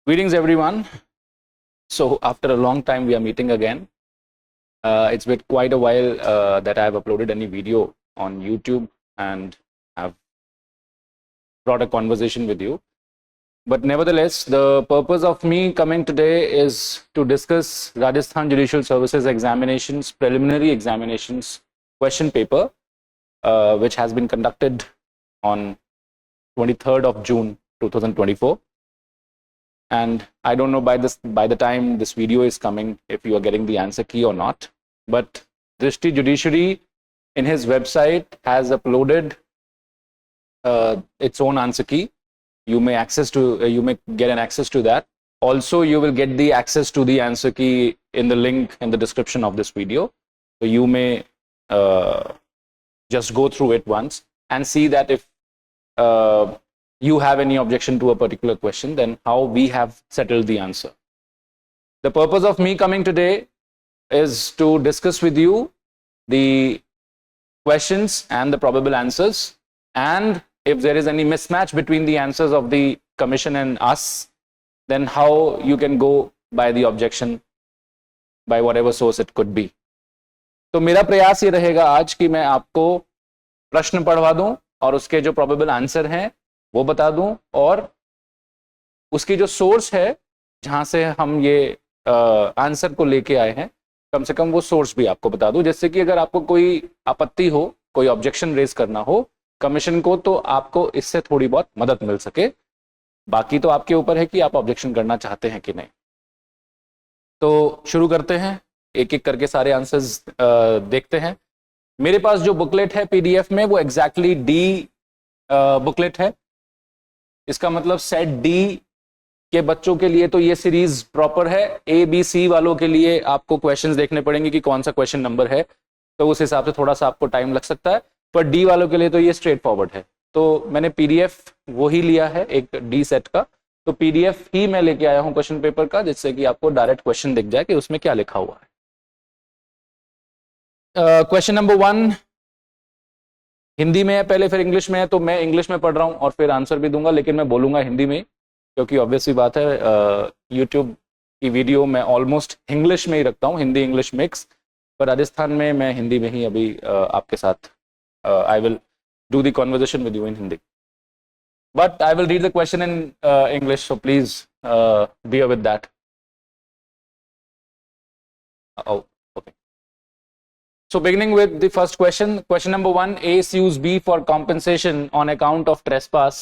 Greetings, everyone. So, after a long time, we are meeting again. It's been quite a while that I've uploaded any video on YouTube and have brought a conversation with you. But nevertheless, the purpose of me coming today is to discuss Rajasthan Judicial Services examinations, preliminary examinations question paper, which has been conducted on 23rd of June 2024. And I don't know by the time this video is coming if you are getting the answer key or not, but Drishti Judiciary in his website has uploaded its own answer key. You may get an access to that. Also, you will get the access to the answer key in the link in the description of this video. So you may just go through it once and see that if you have any objection to a particular question, then how we have settled the answer. The purpose of me coming today is to discuss with you the questions and the probable answers, and if there is any mismatch between the answers of the commission and us, then how you can go by the objection by whatever source it could be. तो मेरा प्रयास ये रहेगा आज कि मैं आपको प्रश्न पढ़वा दूं और उसके जो प्रोबेबल आंसर हैं वो बता दूं, और उसकी जो सोर्स है जहां से हम ये आंसर को लेके आए हैं, कम से कम वो सोर्स भी आपको बता दूं, जिससे कि अगर आपको कोई आपत्ति हो, कोई ऑब्जेक्शन रेज करना हो कमीशन को, तो आपको इससे थोड़ी बहुत मदद मिल सके। बाकी तो आपके ऊपर है कि आप ऑब्जेक्शन करना चाहते हैं कि नहीं। तो शुरू करते हैं, एक एक करके सारे आंसर्स देखते हैं। मेरे पास जो बुकलेट है पीडीएफ में वो एग्जैक्टली डी बुकलेट है। इसका मतलब सेट डी के बच्चों के लिए तो ये सीरीज प्रॉपर है। ए बी सी वालों के लिए आपको क्वेश्चंस देखने पड़ेंगे कि कौन सा क्वेश्चन नंबर है, तो उस हिसाब से थोड़ा सा आपको टाइम लग सकता है, पर डी वालों के लिए तो ये स्ट्रेट फॉरवर्ड है। तो मैंने पीडीएफ वो ही लिया है एक डी सेट का, तो पीडीएफ ही मैं लेके आया हूं क्वेश्चन पेपर का, जिससे कि आपको डायरेक्ट क्वेश्चन दिख जाए कि उसमें क्या लिखा हुआ है। क्वेश्चन नंबर 1 हिंदी में है पहले, फिर इंग्लिश में है, तो मैं इंग्लिश में पढ़ रहा हूं और फिर आंसर भी दूंगा, लेकिन मैं बोलूंगा हिंदी में, क्योंकि ऑब्वियसली बात है यूट्यूब की वीडियो मैं ऑलमोस्ट इंग्लिश में ही रखता हूं, हिंदी इंग्लिश मिक्स, पर राजस्थान में मैं हिंदी में ही अभी आपके साथ I will do the conversation with you in Hindi, but I will read the question in English, so please bear with that. Okay. So beginning with the first question, question number 1, A sues B for compensation on account of trespass.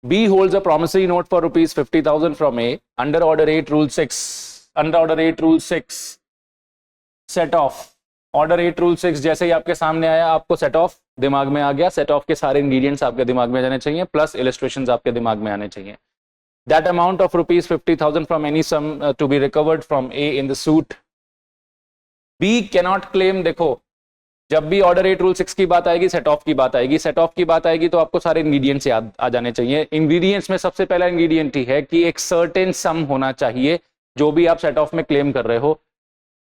B holds a promissory note for rupees 50,000 from A under order 8 rule 6. Under order 8 rule 6 set off. Order 8 rule 6 जैसे ही आपके सामने आया, आपको set off दिमाग में आ गया। set off के सारे ingredients आपके दिमाग में जाने चाहिए, प्लस illustrations आपके दिमाग में आने चाहिए। That amount of rupees 50,000 from any sum to be recovered from A in the suit. B cannot claim, देखो जब भी ऑर्डर 8 रूल 6 की बात आएगी, सेट ऑफ की बात आएगी, सेट ऑफ की बात आएगी तो आपको सारे इंग्रेडिएंट्स याद आ जाने चाहिए। इंग्रेडिएंट्स में सबसे पहला इंग्रेडिएंट ही है कि एक सर्टेन सम होना चाहिए, जो भी आप सेट ऑफ में क्लेम कर रहे हो।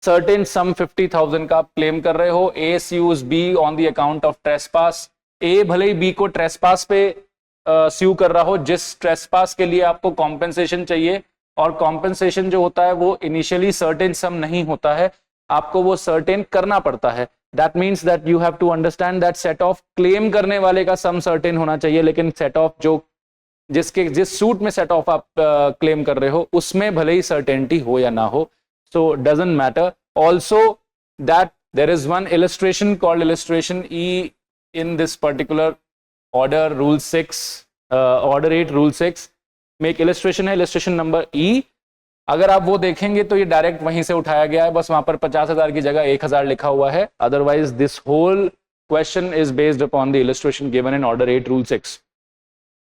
सर्टेन सम 50,000 का आप क्लेम कर रहे हो। ए sues B on the account of trespass. ए भले ही बी को ट्रेसपास पे स्यू कर रहा हो, जिस ट्रेसपास के लिए आपको कॉम्पेंसेशन चाहिए, और कॉम्पेंसेशन जो होता है वो इनिशियली सर्टेन सम नहीं होता है, आपको वो सर्टेन करना पड़ता है। That means that you have to understand that set of claim करने वाले का सम सर्टेन होना चाहिए, लेकिन सेट ऑफ जो जिस सूट में सेट ऑफ आप क्लेम कर रहे हो उसमें भले ही सर्टेनिटी हो या ना हो, so doesn't matter. Also that there is one illustration called illustration E in this particular order rule 6 order 8 rule 6 में एक illustration है, illustration number E। अगर आप वो देखेंगे तो ये डायरेक्ट वहीं से उठाया गया है, बस वहां पर 50,000 की जगह 1,000 लिखा हुआ है। Otherwise this whole question is based upon the illustration given in order 8 rule 6।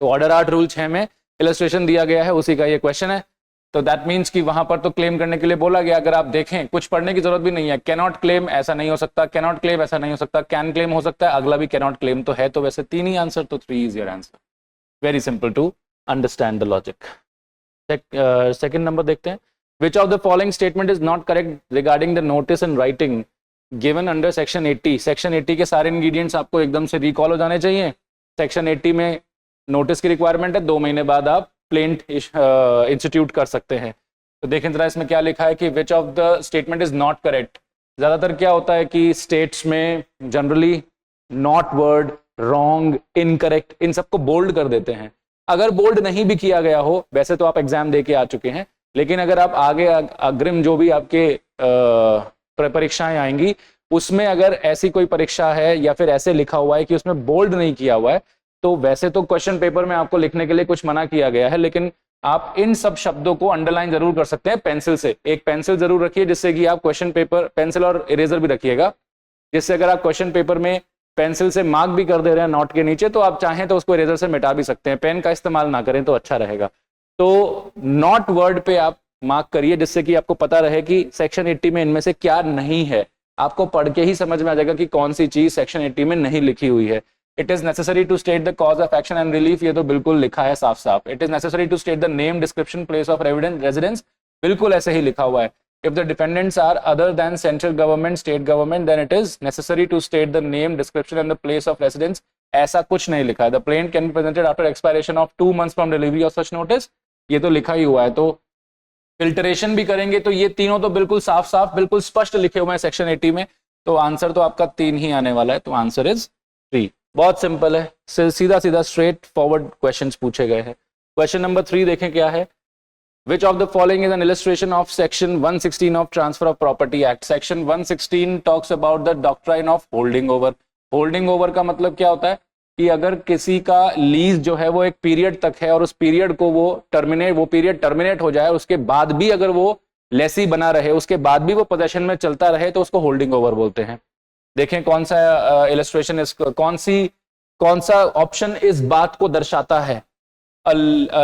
तो ऑर्डर 8 रूल 6 में इलस्ट्रेशन दिया गया है, उसी का ये क्वेश्चन है। तो दैट मीन्स कि वहां पर तो क्लेम करने के लिए बोला गया। अगर आप देखें, कुछ पढ़ने की जरूरत भी नहीं है। कैनॉट क्लेम ऐसा नहीं हो सकता, कैनॉट क्लेम ऐसा नहीं हो सकता, कैन क्लेम हो सकता है, अगला भी कैनॉट क्लेम तो है। तो वैसे 3 ही आंसर, तो 3 is your answer. Very simple to understand the logic. Second number देखते हैं। Which of the following statement is not correct regarding the notice and writing given under section 80? Section 80 के सारे ingredients आपको एकदम से रिकॉल हो जाने चाहिए। सेक्शन 80 में नोटिस की रिक्वायरमेंट है, 2 महीने बाद आप प्लेंट इंस्टीट्यूट कर सकते हैं। तो देखें जरा इसमें क्या लिखा है कि which of the statement is not correct. ज्यादातर क्या होता है कि स्टेट्स में generally not word, wrong, incorrect, इन सबको बोल्ड कर देते हैं। अगर बोल्ड नहीं भी किया गया हो, वैसे तो आप एग्जाम दे के आ चुके हैं, लेकिन अगर आप आगे अग्रिम जो भी आपके परीक्षाएं आएंगी उसमें अगर ऐसी कोई परीक्षा है या फिर ऐसे लिखा हुआ है कि उसमें बोल्ड नहीं किया हुआ है, तो वैसे तो क्वेश्चन पेपर में आपको लिखने के लिए कुछ मना किया गया है, लेकिन आप इन सब शब्दों को अंडरलाइन जरूर कर सकते हैं पेंसिल से। एक पेंसिल जरूर रखिए जिससे कि आप क्वेश्चन पेपर, पेंसिल और इरेजर भी रखिएगा, जिससे अगर आप क्वेश्चन पेपर में पेंसिल से मार्क भी कर दे रहे हैं नोट के नीचे, तो आप चाहें तो उसको इरेजर से मिटा भी सकते हैं। पेन का इस्तेमाल ना करें तो अच्छा रहेगा। तो नॉट वर्ड पे आप मार्क करिए जिससे कि आपको पता रहे कि सेक्शन 80 में इनमें से क्या नहीं है। आपको पढ़ के ही समझ में आ जाएगा कि कौन सी चीज सेक्शन 80 में नहीं लिखी हुई है। It is necessary to state the cause of action and relief, ये तो बिल्कुल लिखा है साफ साफ। It is necessary to state the name, description, place of residence, बिल्कुल ऐसे ही लिखा हुआ है। If the defendants are other than central government, state government, then it is necessary to state the name, description and the place of residence. ऐसा कुछ नहीं लिखा है। The plaint can be presented after expiration of 2 months from delivery of such notice. ये तो लिखा ही हुआ है। तो फिल्ट्रेशन भी करेंगे तो ये तीनों तो बिल्कुल साफ साफ, बिल्कुल स्पष्ट लिखे हुए हैं सेक्शन 80 में। तो आंसर तो आपका 3 ही आने वाला है। तो आंसर इज 3। बहुत सिंपल है, सीधा सीधा स्ट्रेट फॉरवर्ड क्वेश्चंस पूछे गए हैं। क्वेश्चन नंबर 3 देखें क्या है। Which of the following is an illustration of section 116 of Transfer of Property Act? Section 116 talks about the doctrine of holding over. Holding over का मतलब क्या होता है कि अगर किसी का लीज जो है वो एक पीरियड तक है और उस पीरियड को वो पीरियड टर्मिनेट हो जाए, उसके बाद भी अगर वो लेसी बना रहे, उसके बाद भी वो पोजेशन में चलता रहे, तो उसको होल्डिंग ओवर बोलते हैं। देखें कौन सा इलस्ट्रेशन, कौन सा ऑप्शन इस बात को दर्शाता है। A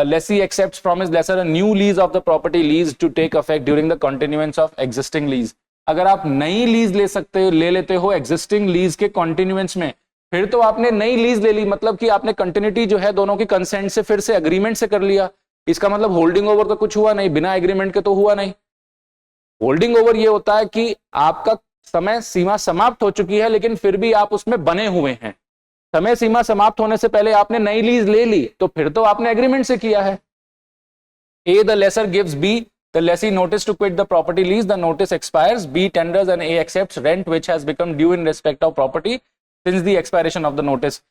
lessee accepts from his lessor a new lease of the property lease to take effect during the continuance of existing lease. अगर आप नई लीज ले लेते हो एग्जिस्टिंग लीज के कॉन्टिन्यूएंस में, फिर तो आपने नई लीज ले ली, मतलब कि आपने कंटिन्यूटी जो है दोनों की कंसेंट से फिर से एग्रीमेंट से कर लिया। इसका मतलब होल्डिंग ओवर तो कुछ हुआ नहीं, बिना एग्रीमेंट के तो हुआ नहीं। होल्डिंग ओवर ये होता है कि आपका समय सीमा समाप्त हो चुकी है लेकिन फिर भी आप उसमें बने हुए हैं। समय सीमा समाप्त होने से पहले आपने नई लीज ले ली, तो फिर तो आपने एग्रीमेंट से किया है। A, the lessor gives B the lessee notice to quit the property lease. The notice expires. B tenders and A accepts rent which has become due in respect of property since the expiration of the notice.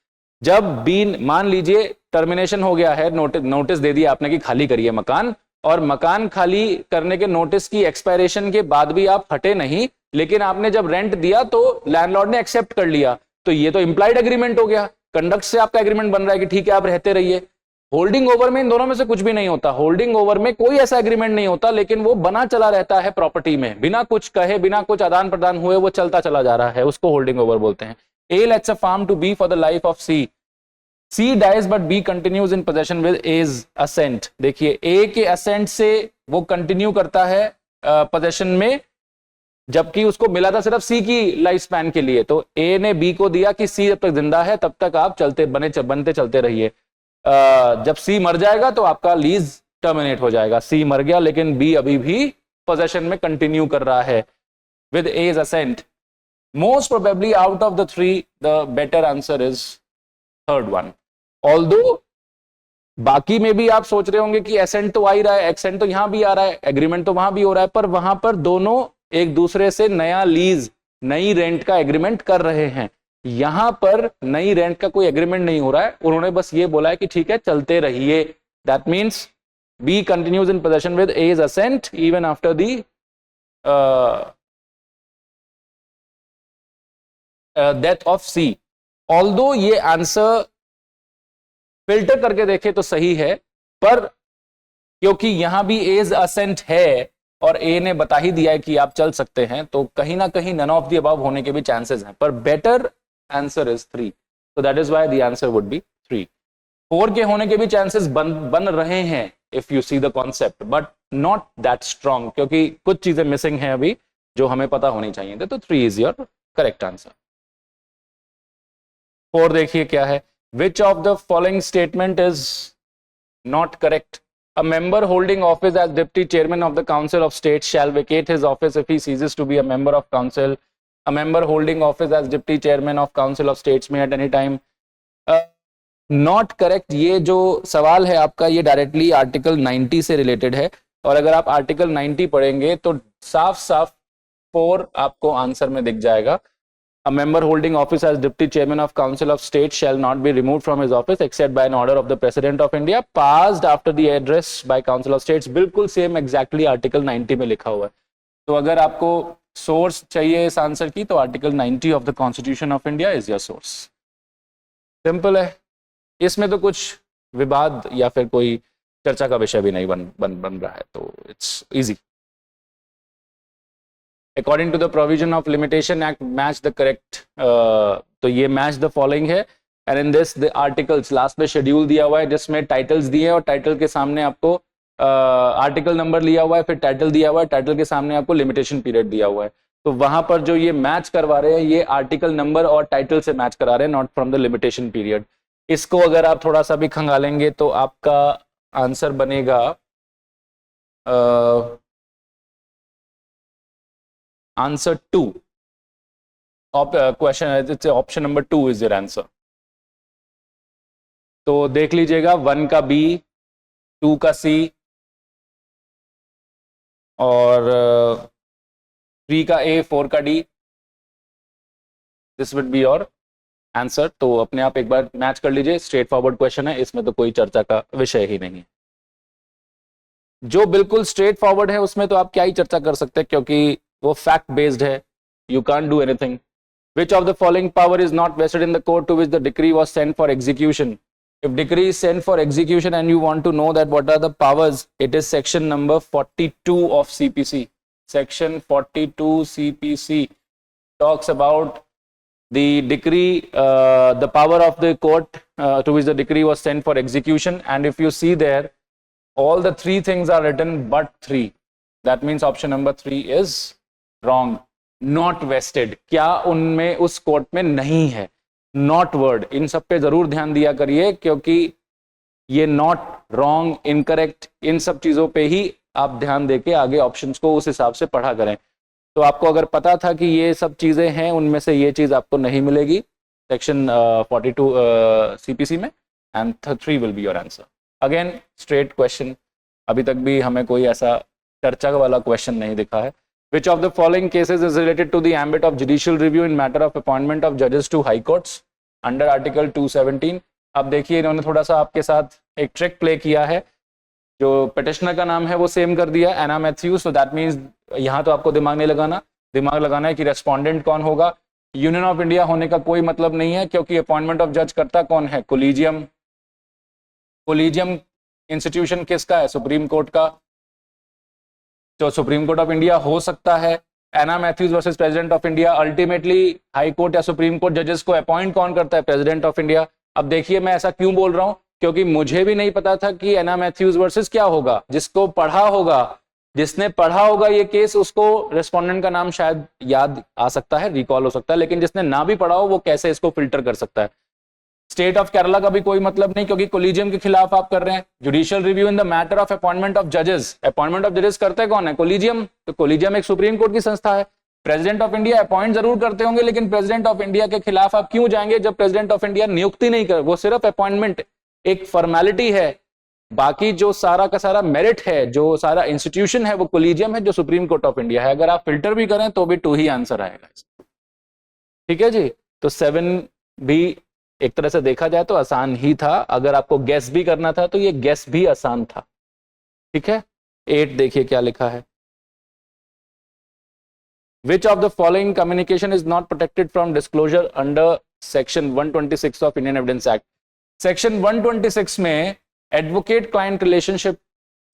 जब B, मान लीजिए termination हो गया है, notice दे दिया आपने कि खाली करिए मकान, और मकान खाली करने के नोटिस की एक्सपायरेशन के बाद भी आप हटे नहीं, लेकिन आपने जब रेंट दिया तो लैंडलॉर्ड ने एक्सेप्ट कर लिया, तो ये तो इंप्लाइड एग्रीमेंट हो गया। कंडक्ट से आपका एग्रीमेंट बन रहा है कि ठीक है आप रहते रहिए। होल्डिंग ओवर में इन दोनों में से कुछ भी नहीं होता। होल्डिंग ओवर में कोई ऐसा एग्रीमेंट नहीं होता, लेकिन वो बना चला रहता है प्रॉपर्टी में, बिना कुछ कहे, बिना कुछ आदान प्रदान हुए वो चलता चला जा रहा है, उसको होल्डिंग ओवर बोलते हैं। A lets a farm to B for the life of C. C dies but B continues in possession with A's assent. देखिए A के assent से वो कंटिन्यू करता है पोजेशन में, जबकि उसको मिला था सिर्फ सी की लाइफ स्पैन के लिए। तो ए ने बी को दिया कि सी जब तक जिंदा है तब तक आप बनते चलते रहिए, जब सी मर जाएगा तो आपका लीज टर्मिनेट हो जाएगा। सी मर गया लेकिन बी अभी भी पोजेशन में कंटिन्यू कर रहा है with A's assent. Most probably out of the 3 the better answer is third one. Although बाकी में भी आप सोच रहे होंगे कि एसेंट तो आ ही रहा है, एक्सेंट तो यहां भी आ रहा है, एग्रीमेंट तो वहां भी हो रहा है, पर वहां पर दोनों एक दूसरे से नया लीज, नई रेंट का एग्रीमेंट कर रहे हैं। यहां पर नई रेंट का कोई एग्रीमेंट नहीं हो रहा है, उन्होंने बस ये बोला है कि ठीक है चलते रहिए। That means B continues in possession with A's assent even after the death of C. Although ये आंसर फिल्टर करके देखे तो सही है, पर क्योंकि यहां भी एज असेंट है और ए ने बता ही दिया है कि आप चल सकते हैं, तो कहीं ना कहीं नन ऑफ द अबव होने के भी चांसेस हैं, पर better answer is 3, so that is why the answer would be 3. 4 के होने के भी चांसेस बन रहे हैं if you see the concept, but not that strong, क्योंकि कुछ चीजें मिसिंग हैं अभी जो हमें पता होनी चाहिए थे। तो 3 is your correct answer. 4 देखिए क्या है। Which of the following statement is not correct? A member holding office as deputy chairman of the council of state shall vacate his office if he ceases to be a member of council. A member holding office as deputy chairman of council of states may at any time not correct, ये जो सवाल है आपका ये directly article 90 से related है, और अगर आप आर्टिकल 90 पढ़ेंगे तो साफ साफ 4 आपको आंसर में दिख जाएगा। A member holding office as Deputy Chairman of Council of State shall not be removed from his office except by an order of the President of India passed after the address by Council of States। बिल्कुल same exactly article 90 में लिखा हुआ है। तो अगर आपको source चाहिए इस आंसर की तो article 90 of the constitution of India is your source. Simple है, इसमें तो कुछ विवाद या फिर कोई चर्चा का विषय भी नहीं बन रहा है, तो it's easy. According to the provision of Limitation Act, match the correct, तो ये match the following है, and in this the articles last में schedule दिया हुआ है जिसमें titles दिए हैं और title के सामने आपको आर्टिकल नंबर लिया हुआ है, फिर टाइटल दिया हुआ है, टाइटल के सामने आपको लिमिटेशन पीरियड दिया हुआ है। तो वहां पर जो ये मैच करवा रहे हैं ये आर्टिकल नंबर और टाइटल से मैच करा रहे हैं, not from the limitation period. इसको अगर आप थोड़ा सा भी खंगालेंगे तो आपका आंसर बनेगा answer 2, question option number 2 is your answer. तो देख लीजिएगा 1 का बी, 2 का सी और 3 का ए, 4 का D, this would be your answer. तो अपने आप एक बार मैच कर लीजिए, स्ट्रेट फॉरवर्ड क्वेश्चन है, इसमें तो कोई चर्चा का विषय ही नहीं है। जो बिल्कुल स्ट्रेट फॉरवर्ड है उसमें तो आप क्या ही चर्चा कर सकते हैं क्योंकि वो फैक्ट बेस्ड है, you can't do anything. Which of the following power is not vested in the court to which the decree was sent for execution. If decree is sent for execution and you want to know that what are the powers, it is section number 42 of CPC. Section 42 CPC talks about the decree, the power of the court to which the decree was sent for execution. And if you see there, all the 3 things are written but 3. That means option number 3 is wrong. Not vested. क्या उनमें उस court में नहीं है? Not word, इन सब पे जरूर ध्यान दिया करिए क्योंकि ये नॉट, रॉन्ग, इनकरेक्ट, इन सब चीजों पे ही आप ध्यान देके आगे ऑप्शंस को उस हिसाब से पढ़ा करें। तो आपको अगर पता था कि ये सब चीजें हैं, उनमें से ये चीज आपको नहीं मिलेगी सेक्शन 42 सीपीसी में, and 3 will be your answer. Again straight question, अभी तक भी हमें कोई ऐसा चर्चा वाला क्वेश्चन नहीं दिखा है। Which of the following cases is related to the ambit of judicial review in matter of appointment of judges to high courts under article 217? अब देखिए इन्होंने थोड़ा सा आपके साथ एक ट्रिक प्ले किया है। जो पिटिशनर का नाम है वो सेम कर दिया, एना मैथ्यूज। तो दैट मीन्स यहाँ तो आपको दिमाग नहीं लगाना, दिमाग लगाना है कि रेस्पोंडेंट कौन होगा। यूनियन ऑफ इंडिया होने का कोई मतलब नहीं है क्योंकि अपॉइंटमेंट ऑफ जज करता कौन है? कोलिजियम। कोलिजियम इंस्टीट्यूशन किसका है? सुप्रीम कोर्ट का। तो सुप्रीम कोर्ट ऑफ इंडिया हो सकता है। Anna Mathews versus President of India, ultimately High Court या सुप्रीम कोर्ट जजेस को अपॉइंट कौन करता है? President of India. अब देखिए मैं ऐसा क्यों बोल रहा हूं, क्योंकि मुझे भी नहीं पता था कि एना मैथ्यूज वर्सेस क्या होगा। जिसको पढ़ा होगा, जिसने पढ़ा होगा ये केस, उसको रेस्पोंडेंट का नाम शायद याद आ सकता है, रिकॉल हो सकता है, लेकिन जिसने ना भी पढ़ा हो वो कैसे इसको फिल्टर कर सकता है। स्टेट ऑफ केरला का भी कोई मतलब नहीं क्योंकि कोलिजियम के खिलाफ आप कर रहे हैं। Judicial review in the matter of appointment of जजेस, अपॉइंटमेंट ऑफ जजेस करते कौन है? कोलिजियम। तो कोलिजियम एक सुप्रीम कोर्ट की संस्था है। प्रेसिडेंट ऑफ इंडिया अपॉइंट जरूर करते होंगे, लेकिन प्रेसिडेंट ऑफ इंडिया के खिलाफ आप क्यों जाएंगे जब प्रेसिडेंट ऑफ इंडिया नियुक्ति नहीं कर, वो सिर्फ अपॉइंटमेंट एक फॉर्मेलिटी है। बाकी जो सारा का सारा मेरिट है, जो सारा इंस्टीट्यूशन है, वो कोलिजियम है जो सुप्रीम कोर्ट ऑफ इंडिया है। अगर आप फिल्टर भी करें तो भी 2 ही आंसर आएगा। ठीक है जी। तो 7 भी एक तरह से देखा जाए तो आसान ही था। अगर आपको गैस भी करना था तो ये गैस भी आसान था। ठीक है। 8 देखिए क्या लिखा है। Which of the following communication is not protected from disclosure under section 126 of Indian Evidence Act? Section 126 में एडवोकेट क्लाइंट रिलेशनशिप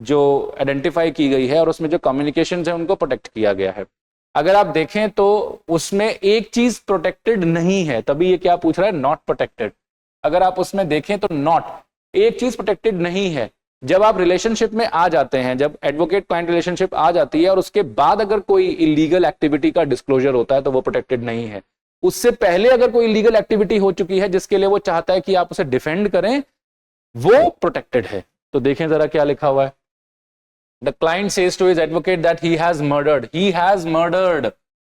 जो आइडेंटिफाई की गई है और उसमें जो कम्युनिकेशन है उनको प्रोटेक्ट किया गया है। अगर आप देखें तो उसमें एक चीज प्रोटेक्टेड नहीं है, तभी ये क्या पूछ रहा है? Not protected. अगर आप उसमें देखें तो नॉट, एक चीज प्रोटेक्टेड नहीं है। जब आप रिलेशनशिप में आ जाते हैं, जब एडवोकेट क्लाइंट रिलेशनशिप आ जाती है और उसके बाद अगर कोई इलीगल एक्टिविटी का डिस्क्लोजर होता है तो वो प्रोटेक्टेड नहीं है। उससे पहले अगर कोई इलीगल एक्टिविटी हो चुकी है जिसके लिए वो चाहता है कि आप उसे डिफेंड करें, वो प्रोटेक्टेड है। तो देखें जरा क्या लिखा हुआ है। The client says to his advocate that he has murdered. He has murdered.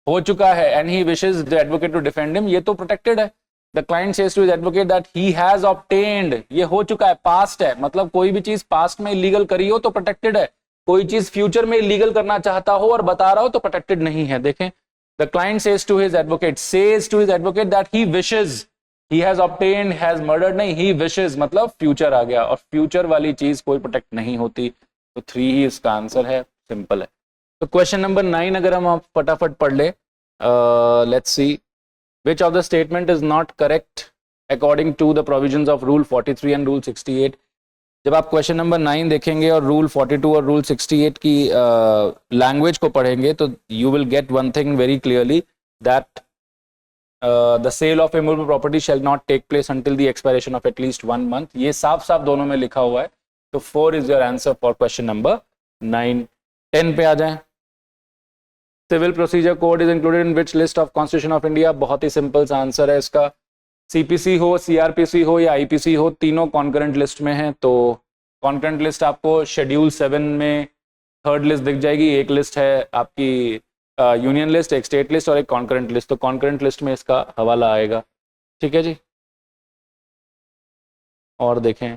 हो चुका है and he wishes the advocate to defend him. ये तो protected है। The client says to his advocate that he has obtained, ये हो चुका है, पास्ट है, मतलब कोई भी चीज पास्ट में इलीगल करी हो तो प्रोटेक्टेड है, कोई चीज फ्यूचर में इलीगल करना चाहता हो और बता रहा हो तो प्रोटेक्टेड नहीं है। देखें, the client says to his advocate that he wishes, he has obtained, has murdered नहीं, he wishes मतलब फ्यूचर आ गया, और फ्यूचर वाली चीज कोई प्रोटेक्ट नहीं होती, तो 3 ही इसका आंसर है, सिंपल है। तो क्वेश्चन नंबर 9 अगर हम आप फटाफट पढ़ ले, let's see, which of the statement is not correct according to the provisions of rule 43 and rule 68। जब आप क्वेश्चन नंबर 9 देखेंगे और रूल 42 और रूल 68 की लैंग्वेज को पढ़ेंगे तो you will get one thing very clearly, that the sale of immovable property shall not take place until the expiration of at least 1 month। ये साफ साफ दोनों में लिखा हुआ है, तो 4 is your answer for question number 9। 10 पे आ जाएं, civil procedure code is included in which list of constitution of India, बहुत ही सिंपल सा आंसर है इसका, सीपीसी हो, सीआरपीसी हो या आईपीसी हो, तीनों कॉन्करेंट लिस्ट में है। तो कॉन्करेंट लिस्ट आपको शेड्यूल 7 में थर्ड लिस्ट दिख जाएगी, एक लिस्ट है आपकी यूनियन लिस्ट, एक स्टेट लिस्ट और एक कॉन्करेंट लिस्ट, तो कॉन्करेंट लिस्ट में इसका हवाला आएगा, ठीक है जी। और देखें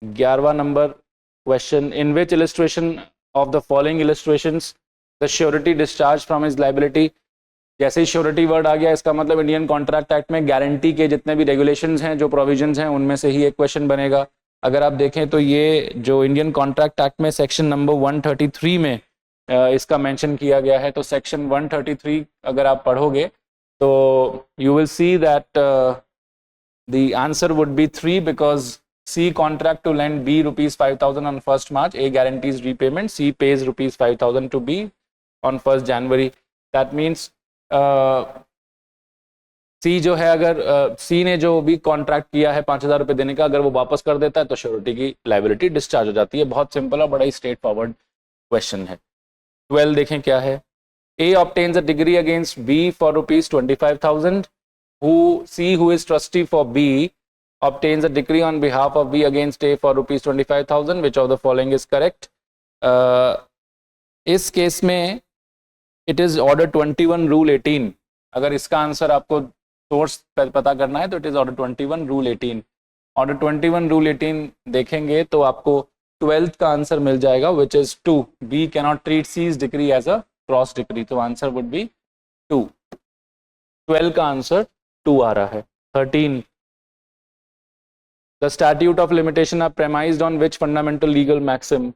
11वां number question, in which illustration of the following illustrations the surety discharge from his liability. जैसे ही श्योरिटी वर्ड आ गया इसका मतलब इंडियन कॉन्ट्रैक्ट एक्ट में गारंटी के जितने भी रेगुलेशंस हैं, जो प्रोविजंस हैं, उनमें से ही एक क्वेश्चन बनेगा। अगर आप देखें तो ये जो इंडियन कॉन्ट्रैक्ट एक्ट में सेक्शन नंबर 133 में इसका मेंशन किया गया है, तो सेक्शन 133 अगर आप पढ़ोगे तो you will see that the answer would be 3, because C contract to lend B rupees 5,000 on 1st March, A guarantees repayment, C pays rupees 5,000 to B on 1st January। That means C जो है, अगर C ने जो भी contract किया है 5,000 रुपए देने का, अगर वो वापस कर देता है तो श्योरिटी की लायबिलिटी डिस्चार्ज हो जाती है। बहुत सिंपल और बड़ा ही स्ट्रेट फॉरवर्ड क्वेश्चन है। 12 देखें क्या है, A obtains a degree against B for rupees 25,000, C who is trustee for B obtains a decree on behalf of B against A for rupees 25,000, which of the following is correct। इस case में it is order 21 rule 18, अगर इसका answer आपको source पता करना है तो it is order 21 rule 18। order 21 rule 18 देखेंगे तो आपको 12th का आंसर मिल जाएगा, which is 2, B cannot treat C's decree as a cross decree, तो आंसर would be 2। 12 का आंसर 2 आ रहा है। 13, The statute of limitation are premised on which fundamental legal maxim।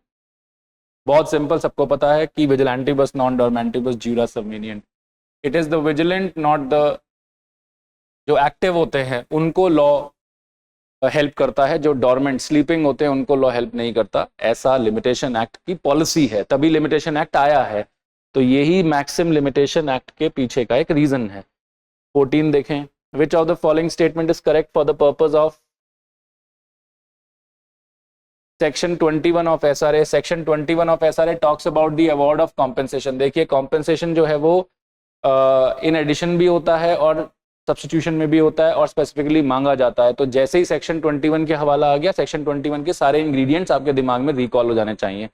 बहुत सिंपल, सबको पता है कि vigilantibus non dormantibus jura subvenient। It is the vigilant not the, जो एक्टिव होते हैं उनको लॉ हेल्प करता है, जो डॉर्मेंट स्लीपिंग होते हैं उनको लॉ हेल्प नहीं करता, ऐसा लिमिटेशन एक्ट की पॉलिसी है, तभी लिमिटेशन एक्ट आया है, तो यही मैक्सिम लिमिटेशन एक्ट के पीछे का एक रीजन है। 14 देखें, which of the following statement is correct for the purpose of Section 21 of SRA। Section 21 of SRA talks about the award of compensation। देखिए compensation जो है वो in addition भी होता है और सब्स्टिट्यूशन में भी होता है और स्पेसिफिकली मांगा जाता है। तो जैसे ही सेक्शन 21 के हवाला आ गया, सेक्शन 21 के सारे इंग्रेडिएंट्स आपके दिमाग में रिकॉल हो जाने चाहिए।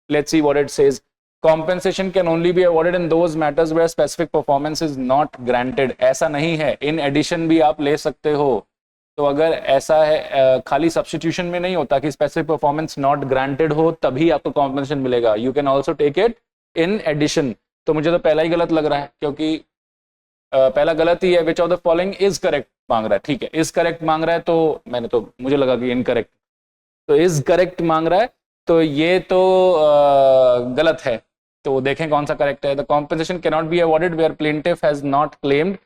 Let's see what it says. Compensation can only be awarded in those matters where specific performance is not granted। ऐसा नहीं है, in addition भी आप ले सकते हो। तो अगर ऐसा है, खाली सब्स्टिट्यूशन में नहीं होता कि स्पेसिफिक परफॉर्मेंस नॉट ग्रांटेड हो तभी आपको कॉम्पेंसेशन मिलेगा, you can also take it in addition. तो मुझे तो पहला ही गलत लग रहा है, क्योंकि पहला गलत ही है, which of the following is correct मांग रहा है, ठीक है, इज करेक्ट मांग रहा है, तो मैंने तो मुझे लगा कि इनकरेक्ट, तो इज करेक्ट मांग रहा है, तो ये तो गलत है। तो देखें कौन सा करेक्ट है। The compensation can not be awarded where plaintiff has not claimed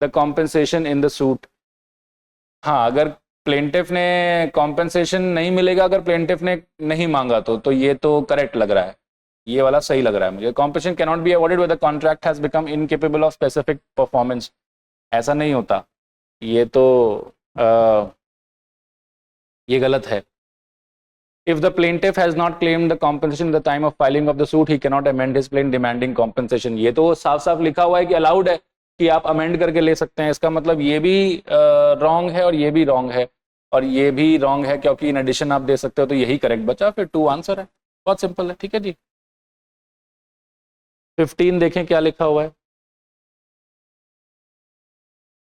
the compensation in the suit. हाँ, अगर प्लेंटिफ ने कॉम्पेंसेशन नहीं मिलेगा, अगर प्लेंटिफ ने नहीं मांगा तो ये तो करेक्ट लग रहा है, ये वाला सही लग रहा है मुझे। Compensation can not be awarded when the contract has become incapable of specific performance, ऐसा नहीं होता, ये तो ये गलत है। If the plaintiff has not claimed the compensation at the time of filing of the suit, he cannot amend his claim demanding compensation। ये तो साफ साफ लिखा हुआ है कि अलाउड है कि आप अमेंड करके ले सकते हैं, इसका मतलब ये भी रॉन्ग है और ये भी रॉन्ग है और ये भी रॉन्ग है, क्योंकि इन एडिशन आप दे सकते हो, तो यही करेक्ट बचा, फिर 2 आंसर है, बहुत सिंपल है, ठीक है जी। 15 देखें क्या लिखा हुआ है।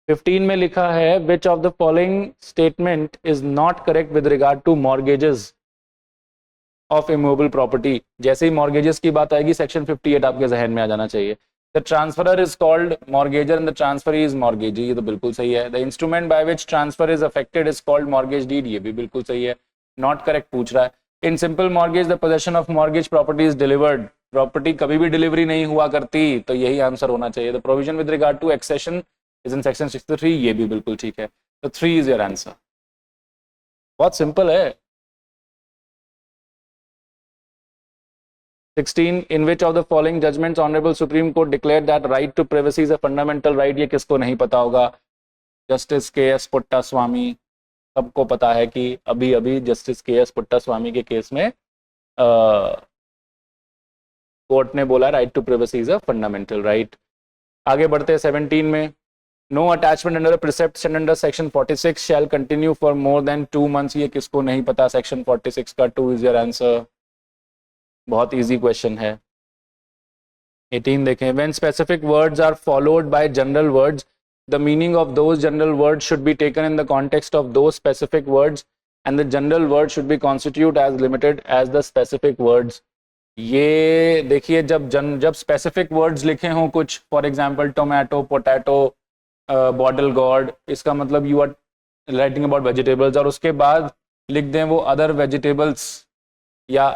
15 में लिखा है which of the following statement is not correct with regard to mortgages of immovable property. जैसे ही मॉर्गेजेस की बात आएगी सेक्शन 58 आपके जहन में आ जाना चाहिए। The transferor is called mortgagor and the transferee is mortgagee, ये तो बिल्कुल सही है। The instrument by which transfer is affected is called mortgage deed, ये भी बिल्कुल सही है। नॉट करेक्ट पूछ रहा है। In simple mortgage the possession of mortgage property is delivered, property कभी भी डिलीवरी नहीं हुआ करती, तो यही आंसर होना चाहिए। The provision with regard to accession is in section 63, ये भी बिल्कुल ठीक है। तो 3 इज योर आंसर। बहुत सिंपल है। 16 in which of the following judgments honorable supreme court declared that right to privacy is a fundamental right, ये किसको नहीं पता होगा? जस्टिस के एस पुट्टा स्वामी, सबको पता है कि अभी अभी जस्टिस के एस पुट्टा स्वामी के केस में कोर्ट ने बोला right to privacy is a fundamental right. आगे बढ़ते हैं 17 में। No attachment under precept under section 46 shall continue for more than 2 months, ये किसको नहीं पता? सेक्शन 46 का 2 इज योर आंसर। बहुत इजी क्वेश्चन है। 18 देखें। When specific words are followed by general words the meaning of those general words should be taken in the context of those specific words and the general word should be constitute as limited as the specific words. ये देखिए, जब specific words लिखे हों कुछ, for example tomato, potato, bottle gourd, इसका मतलब you are writing about vegetables, और उसके बाद लिख दें वो अदर वेजिटेबल्स या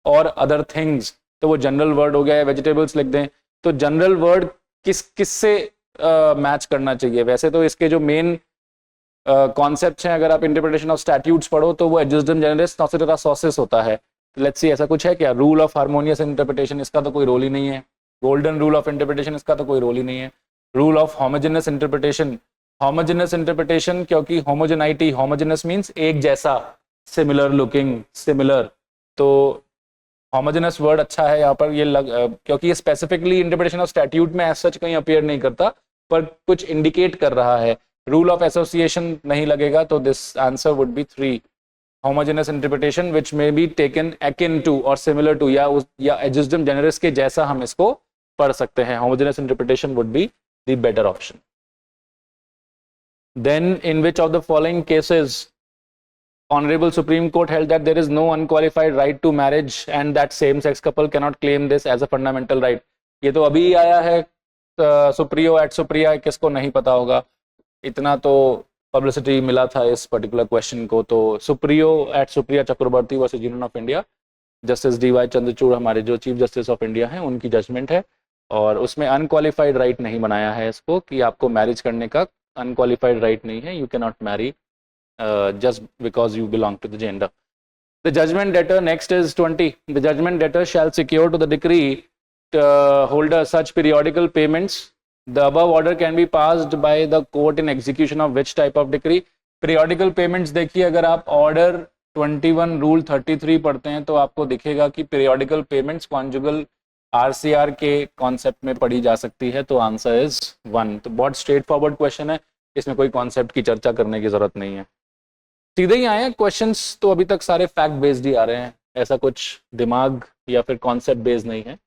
और अदर थिंग्स, तो वो जनरल वर्ड हो गया। वेजिटेबल्स लिख दें तो जनरल वर्ड किससे मैच करना चाहिए? वैसे तो इसके जो मेन कॉन्सेप्ट्स हैं, अगर आप इंटरप्रिटेशन ऑफ स्टैट्यूट्स पढ़ो तो वो एडजस्टम जनरलिस्ट नॉसिटरा सॉसेस होता है। लेट्स सी ऐसा कुछ है क्या? रूल ऑफ हार्मोनियस इंटरप्रिटेशन, इसका तो कोई रोल ही नहीं है। गोल्डन रूल ऑफ इंटरप्रिटेशन, इसका तो कोई रोल ही नहीं है। Rule of homogeneous interpretation, homogeneous interpretation क्योंकि होमोजेनाइटी, होमोजेनस मीन्स एक जैसा, सिमिलर लुकिंग, सिमिलर, तो होमोजेनस वर्ड अच्छा है यहाँ पर। ये क्योंकि ये स्पेसिफिकली इंटरप्रिटेशन ऑफ स्टैट्यूट में एज सच कहीं अपीयर नहीं करता, पर कुछ इंडिकेट कर रहा है। रूल ऑफ एसोसिएशन नहीं लगेगा, तो this answer would be 3, homogenous interpretation which may be taken akin to और सिमिलर टू, या एडजस्टम जनरस के जैसा हम इसको पढ़ सकते हैं। Homogenous interpretation would be the better option. Then in which of the following cases Honorable Supreme Court held that there is no unqualified right to marriage and that same-sex couple cannot claim this as a fundamental right। ये तो अभी आया है Supriyo at Supriya, किसको नहीं पता होगा? इतना तो पब्लिसिटी मिला था इस पर्टिकुलर क्वेश्चन को। तो Supriyo at Supriya Chakraborty versus union of India, justice DY Chandrachud हमारे जो चीफ जस्टिस ऑफ इंडिया हैं, उनकी जजमेंट है, और उसमें अनक्वालिफाइड राइट नहीं बनाया है इसको कि आपको मैरिज करने का अनक्वालिफाइड राइट नहीं है। You can not marry just because you belong to the gender. The judgment debtor, next is 20. The judgment debtor shall secure to the decree holder such periodical payments. The above order can be passed by the court in execution of which type of decree? Periodical payments देखिए, अगर आप order 21 rule 33 पढ़ते हैं तो आपको दिखेगा कि periodical payments conjugal RCR के कॉन्सेप्ट में पढ़ी जा सकती है। तो आंसर इज 1। तो बहुत स्ट्रेट फॉरवर्ड क्वेश्चन है, इसमें कोई कॉन्सेप्ट की चर्चा करने की जरूरत नहीं है, सीधे ही आए हैं क्वेश्चंस। तो अभी तक सारे फैक्ट बेस्ड ही आ रहे हैं, ऐसा कुछ दिमाग या फिर कॉन्सेप्ट बेस्ड नहीं है।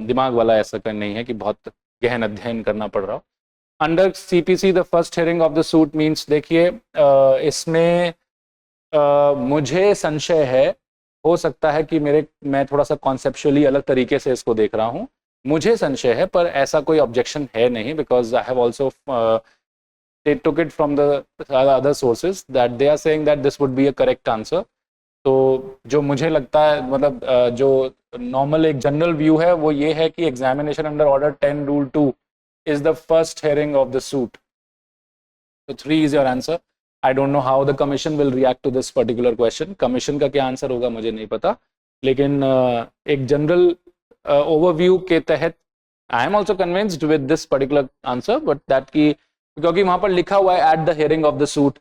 दिमाग वाला ऐसा नहीं है कि बहुत गहन अध्ययन करना पड़ रहा हो। Under CPC the first hearing of the suit means, देखिए इसमें मुझे संशय है, हो सकता है कि मैं थोड़ा सा कॉन्सेप्चुअली अलग तरीके से इसको देख रहा हूँ, मुझे संशय है, पर ऐसा कोई ऑब्जेक्शन है नहीं, because I have also they took it from the other sources that they are saying that this would be a correct answer। तो जो मुझे लगता है, मतलब जो नॉर्मल एक जनरल व्यू है वो ये है कि examination under order 10 rule 2 is the first hearing of the suit। So 3 is your answer। I don't know how the commission will react to this particular question। Commission का क्या answer होगा मुझे नहीं पता, लेकिन एक जनरल ओवरव्यू के तहत I am also convinced with this particular answer, but that की क्योंकि वहां पर लिखा हुआ है at the hearing of the suit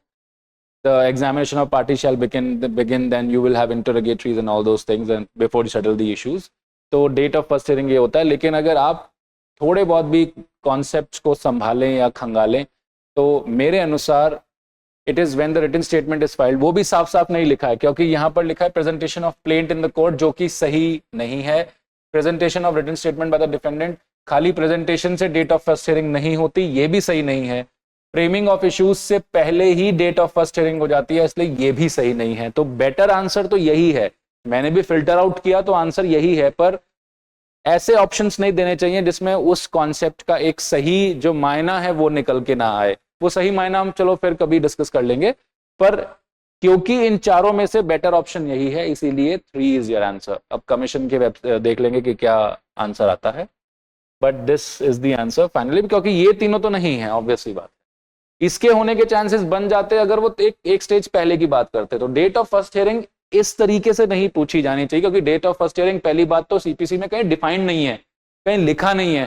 the examination of party shall begin then you will have interrogatories and all those things and before you settle the issues. तो date of first hearing ये होता है, लेकिन अगर आप थोड़े बहुत भी कॉन्सेप्ट्स को संभालें या खंगालें तो मेरे अनुसार it is when the written statement is filed. वो भी साफ साफ नहीं लिखा है, क्योंकि यहाँ पर लिखा है presentation of plaint in the court, जो कि सही नहीं है। Presentation of written statement by the defendant खाली प्रेजेंटेशन से डेट ऑफ फर्स्ट हियरिंग नहीं होती, ये भी सही नहीं है। फ्रेमिंग ऑफ इश्यूज से पहले ही डेट ऑफ फर्स्ट हियरिंग हो जाती है, इसलिए ये भी सही नहीं है। तो बेटर आंसर तो यही है, मैंने भी फिल्टर आउट किया तो आंसर यही है, पर ऐसे ऑप्शंस नहीं देने चाहिए जिसमें उस कॉन्सेप्ट का एक सही जो मायना है वो निकल के ना आए। वो सही मायना हम चलो फिर कभी डिस्कस कर लेंगे, पर क्योंकि इन चारों में से बेटर ऑप्शन यही है, इसीलिए 3 इज योर आंसर। अब कमीशन के वेब देख लेंगे कि क्या आंसर आता है, but this is the answer finally, क्योंकि ये तीनों तो नहीं है, ऑब्वियसली बात है। इसके होने के चांसेस बन जाते अगर वो एक स्टेज पहले की बात करते। तो डेट ऑफ फर्स्ट हियरिंग इस तरीके से नहीं पूछी जानी चाहिए, क्योंकि डेट ऑफ फर्स्ट हियरिंग पहली बात तो सीपीसी में कहीं डिफाइंड नहीं है, कहीं लिखा नहीं है।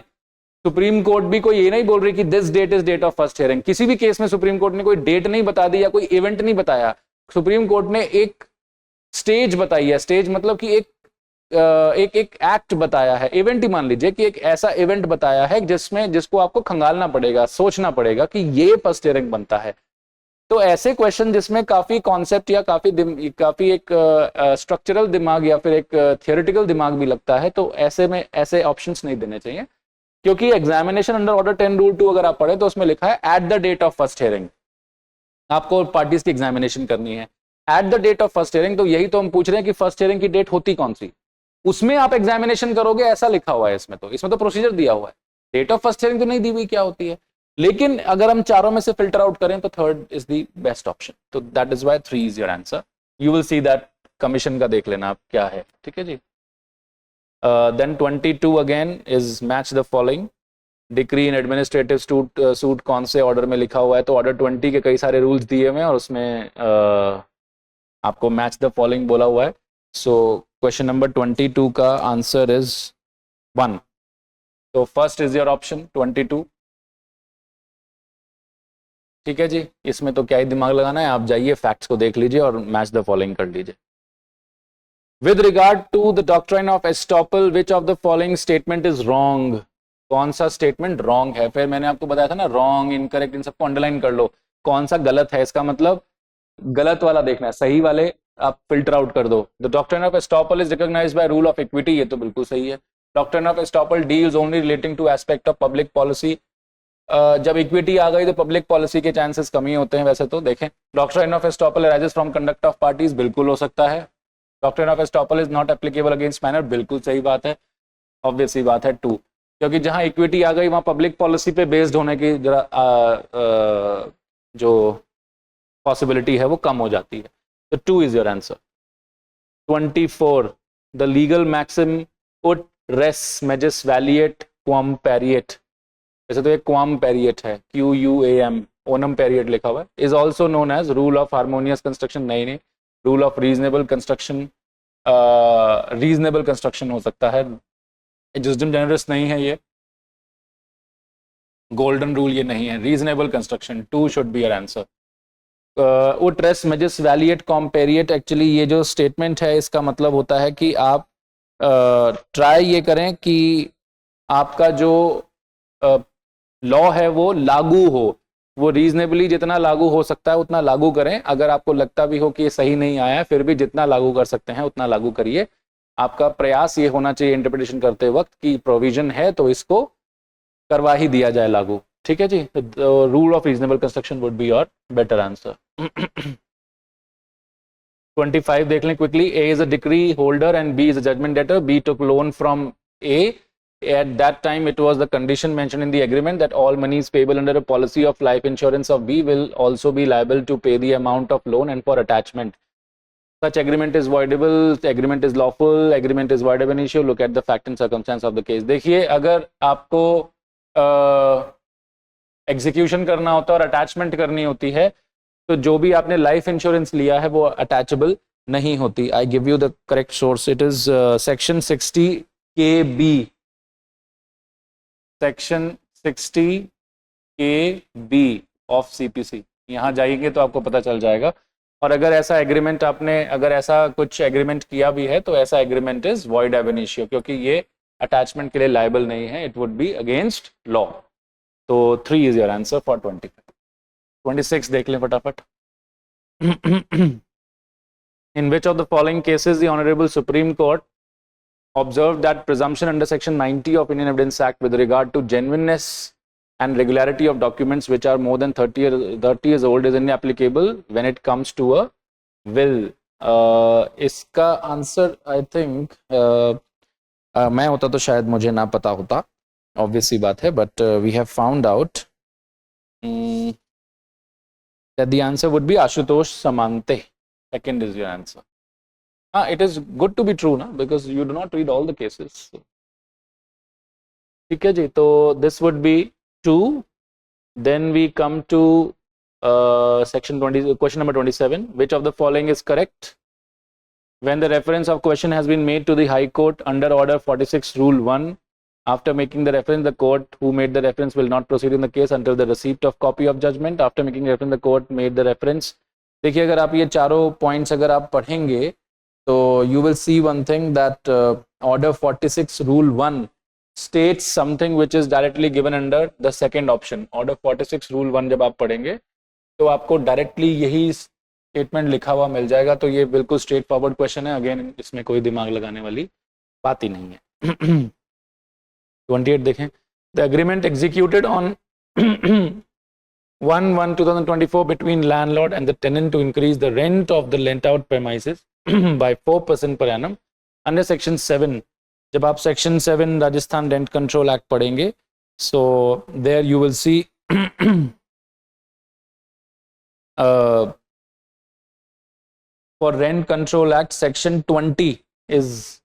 सुप्रीम कोर्ट भी कोई ये नहीं बोल रही कि this date is date of first hearing. किसी भी केस में सुप्रीम कोर्ट ने कोई डेट नहीं बता दी या कोई इवेंट नहीं बताया। सुप्रीम कोर्ट ने एक स्टेज बताई है, स्टेज मतलब कि एक एक्ट बताया है, इवेंट ही मान लीजिए कि एक ऐसा इवेंट बताया है जिसको आपको खंगालना पड़ेगा, सोचना पड़ेगा कि ये फर्स्ट हियरिंग बनता है। तो ऐसे क्वेश्चन जिसमें काफी कॉन्सेप्ट या काफी एक स्ट्रक्चरल दिमाग या फिर एक थियोरेटिकल दिमाग भी लगता है, तो ऐसे में ऐसे ऑप्शंस नहीं देने चाहिए। क्योंकि एग्जामिनेशन अंडर ऑर्डर 10 रूल 2 अगर आप पढ़े तो उसमें लिखा है at the date of first hearing, आपको पार्टीज की एग्जामिनेशन करनी है at the date of first hearing. तो यही तो हम पूछ रहे हैं कि फर्स्ट हियरिंग की डेट होती कौन सी, उसमें आप एग्जामिनेशन करोगे, ऐसा लिखा हुआ है इसमें तो प्रोसीजर दिया हुआ है। डेट ऑफ फर्स्ट हियरिंग तो नहीं दी हुई क्या होती है, लेकिन अगर हम चारों में से फिल्टर आउट करें तो third is the best option. तो that is why 3 is your answer. You will see that, commission का देख लेना आप क्या है, ठीक है जी। Then 22 again is match the following. Decree in administrative suit कौन से ऑर्डर में लिखा हुआ है, तो ऑर्डर 20 के कई सारे रूल्स दिए हुए हैं और उसमें आपको मैच द फॉलोइंग बोला हुआ है। सो क्वेश्चन नंबर 22 का आंसर इज 1। तो फर्स्ट इज योर ऑप्शन 22, ठीक है जी। इसमें तो क्या ही दिमाग लगाना है, आप जाइए फैक्ट्स को देख लीजिए और मैच द फॉलोइंग कर लीजिए। With regard to the doctrine of estoppel which of the following statement is wrong, कौन सा स्टेटमेंट रॉन्ग है। फिर मैंने आपको बताया था ना, रॉन्ग, इनकरेक्ट, इन सबको अंडरलाइन कर लो, कौन सा गलत है, इसका मतलब गलत वाला देखना है, सही वाले आप फिल्टर आउट कर दो। The doctrine of estoppel is recognised by rule of equity, ये तो बिल्कुल सही है। Doctrine of estoppel deals only relating to aspect of public policy, जब इक्विटी आ गई तो पब्लिक पॉलिसी के चांसेस कम ही होते हैं वैसे तो। देखें, doctrine of estoppel arises from conduct of parties, बिल्कुल हो सकता है। Doctrine of estoppel is not applicable against minor, बिल्कुल सही बात है, ऑब्वियस सी बात है 2, क्योंकि जहां इक्विटी आ गई वहां पब्लिक पॉलिसी पे बेस्ड होने की जरा जो पॉसिबिलिटी है वो कम हो जाती है। तो 2 is your answer. 24 the legal maxim उट रेस मेजस वैलिएट क्वाम पेरिएट, वैसे तो एक क्वाम पेरिएट है, QUAM, ओनम पेरिएट लिखा हुआ है, is also known as rule of harmonious construction, नहीं, rule of reasonable construction, reasonable construction हो सकता है, जिसडम जनरस नहीं है, ये गोल्डन रूल ये नहीं है, reasonable construction. 2 should be your answer. उट रेस मेजस वैलिएट कॉम्पेरिएट, एक्चुअली ये जो स्टेटमेंट है इसका मतलब होता है कि आप ट्राई ये करें कि आपका जो लॉ है वो लागू हो, वो रीजनेबली जितना लागू हो सकता है उतना लागू करें। अगर आपको लगता भी हो कि ये सही नहीं आया, फिर भी जितना लागू कर सकते हैं उतना लागू करिए। आपका प्रयास ये होना चाहिए इंटरप्रिटेशन करते वक्त कि प्रोविजन है तो इसको करवा ही दिया जाए लागू, ठीक है जी। Rule of reasonable construction would be your better answer. 25 देख लें quickly. A is a decree holder and B is a judgment debtor. B took loan from A, at that time it was the condition mentioned in the agreement that all monies payable under a policy of life insurance of B will also be liable to pay the amount of loan and for attachment. Such agreement is voidable, agreement is lawful, agreement is void ab initio, look at the fact and circumstance of the case। देखिए, अगर आपको execution करना होता है और attachment करनी होती है तो जो भी आपने लाइफ इंश्योरेंस लिया है वो अटैचेबल नहीं होती। I give you the correct source, it is section 60 KB, section 60 KB of CPC। यहाँ जाएंगे तो आपको पता चल जाएगा। और अगर ऐसा एग्रीमेंट आपने, अगर ऐसा कुछ एग्रीमेंट किया भी है तो ऐसा एग्रीमेंट इज वॉइड एब इनिशियो, क्योंकि ये अटैचमेंट के लिए लायबल नहीं है, it would be against law. तो 3 इज योर आंसर फॉर 25। 26 देख लें फटाफट। In which of the following cases the Honorable Supreme Court observed that presumption under section 90 of Indian Evidence Act with regard to genuineness and regularity of documents which are more than 30 years old is inapplicable when it comes to a will. इसका answer I think मैं होता तो शायद मुझे ना पता होता, obvious सी बात है, but we have found out that the answer would be Ashutosh Samante. Second is your answer. It is good to be true na, because you do not read all the cases. So. ठीक है जी, तो this would be 2. Then we come to section 20, question number 27. Which of the following is correct? When the reference of question has been made to the High Court under Order 46 Rule 1, after making the reference, the court who made the reference will not proceed in the case until the receipt of copy of judgment. After making reference, the court made the reference. देखिए, अगर आप ये चारों points अगर आप पढ़ेंगे तो you will see one thing that Order 46 Rule 1 states something which is directly given under the second option. Order 46 Rule 1 जब आप पढ़ेंगे तो आपको डायरेक्टली यही स्टेटमेंट लिखा हुआ मिल जाएगा. तो ये बिल्कुल स्ट्रेट फॉरवर्ड क्वेश्चन है. अगेन इसमें कोई दिमाग लगाने वाली बात ही नहीं है. 28 देखें. The agreement executed on 1/1/2024 between landlord and the tenant to increase the rent of the lent out premises by 4% per annum under section 7. जब आप section 7 Rajasthan rent control act पढ़ेंगे, so there you will see for rent control act section 20 is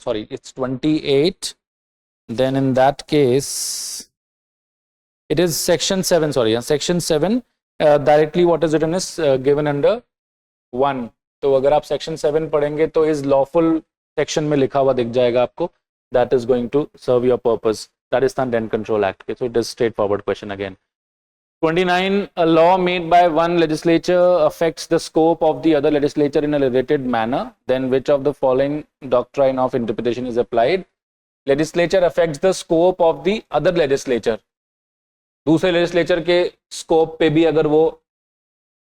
sorry, it's 28. Then in that case it is section 7, sorry, section 7 directly what is written is given under 1. तो अगर आप section 7 पढ़ेंगे तो is lawful section में लिखा हुआ दिख जाएगा आपको. That is going to serve your purpose. Rajasthan Rent Control Act. Okay, so it is straightforward question again. 29. A law made by one legislature affects the scope of the other legislature in a related manner. Then which of the following doctrine of interpretation is applied? Legislature affects the scope of the other legislature. दूसरे legislature के scope पे भी अगर वो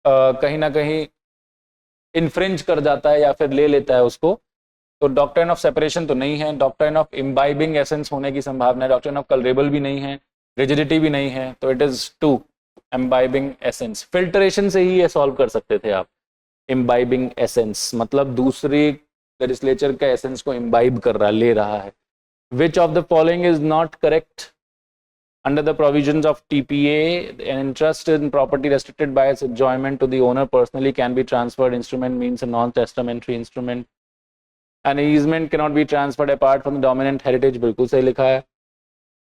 कहीं ना कहीं infringe कर जाता है या फिर ले लेता है उसको, तो doctrine of separation तो नहीं है, doctrine of imbibing essence होने की संभावना है, doctrine of culpable भी नहीं है, rigidity भी नहीं है, तो it is 2, imbibing essence. Filtration से ही ये solve कर सकते थे आप. imbibing essence मतलब दूसरी legislature का essence को imbibe कर रहा, ले रहा है. Which of the following is not correct? Under the provisions of TPA, an interest in property restricted by its enjoyment to the owner personally can be transferred. Instrument means a non-testamentary instrument. An easement cannot be transferred apart from the dominant heritage. बिल्कुल सही लिखा है.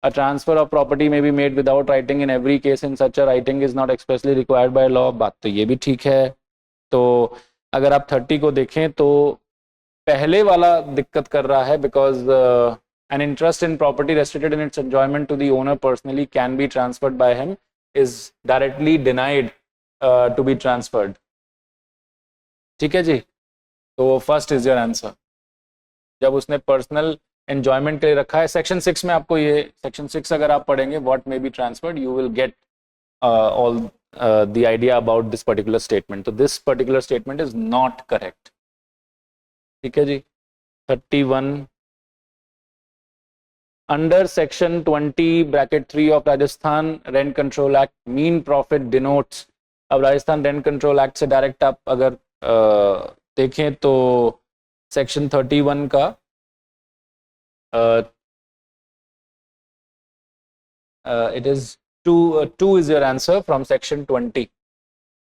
A transfer of property may be made without writing in every case. In such a writing is not expressly required by law. बात तो ये भी ठीक है. तो अगर आप 30 को देखें तो पहले वाला दिक्कत कर रहा है because an interest in property restricted in its enjoyment to the owner personally can be transferred by him is directly denied to be transferred. ठीक है जी. तो first is your answer. जब उसने पर्सनल एंजॉयमेंट के लिए रखा है, सेक्शन 6 में आपको ये सेक्शन 6 अगर आप पढ़ेंगे what may be transferred, you will get all the idea about this particular statement. तो this particular statement is not correct. ठीक है जी. 31 under section 20(3) of Rajasthan rent control act mean profit denotes. अब राजस्थान रेंट कंट्रोल एक्ट से direct आप अगर देखें तो सेक्शन 31 का it is 2 is your answer from section 20.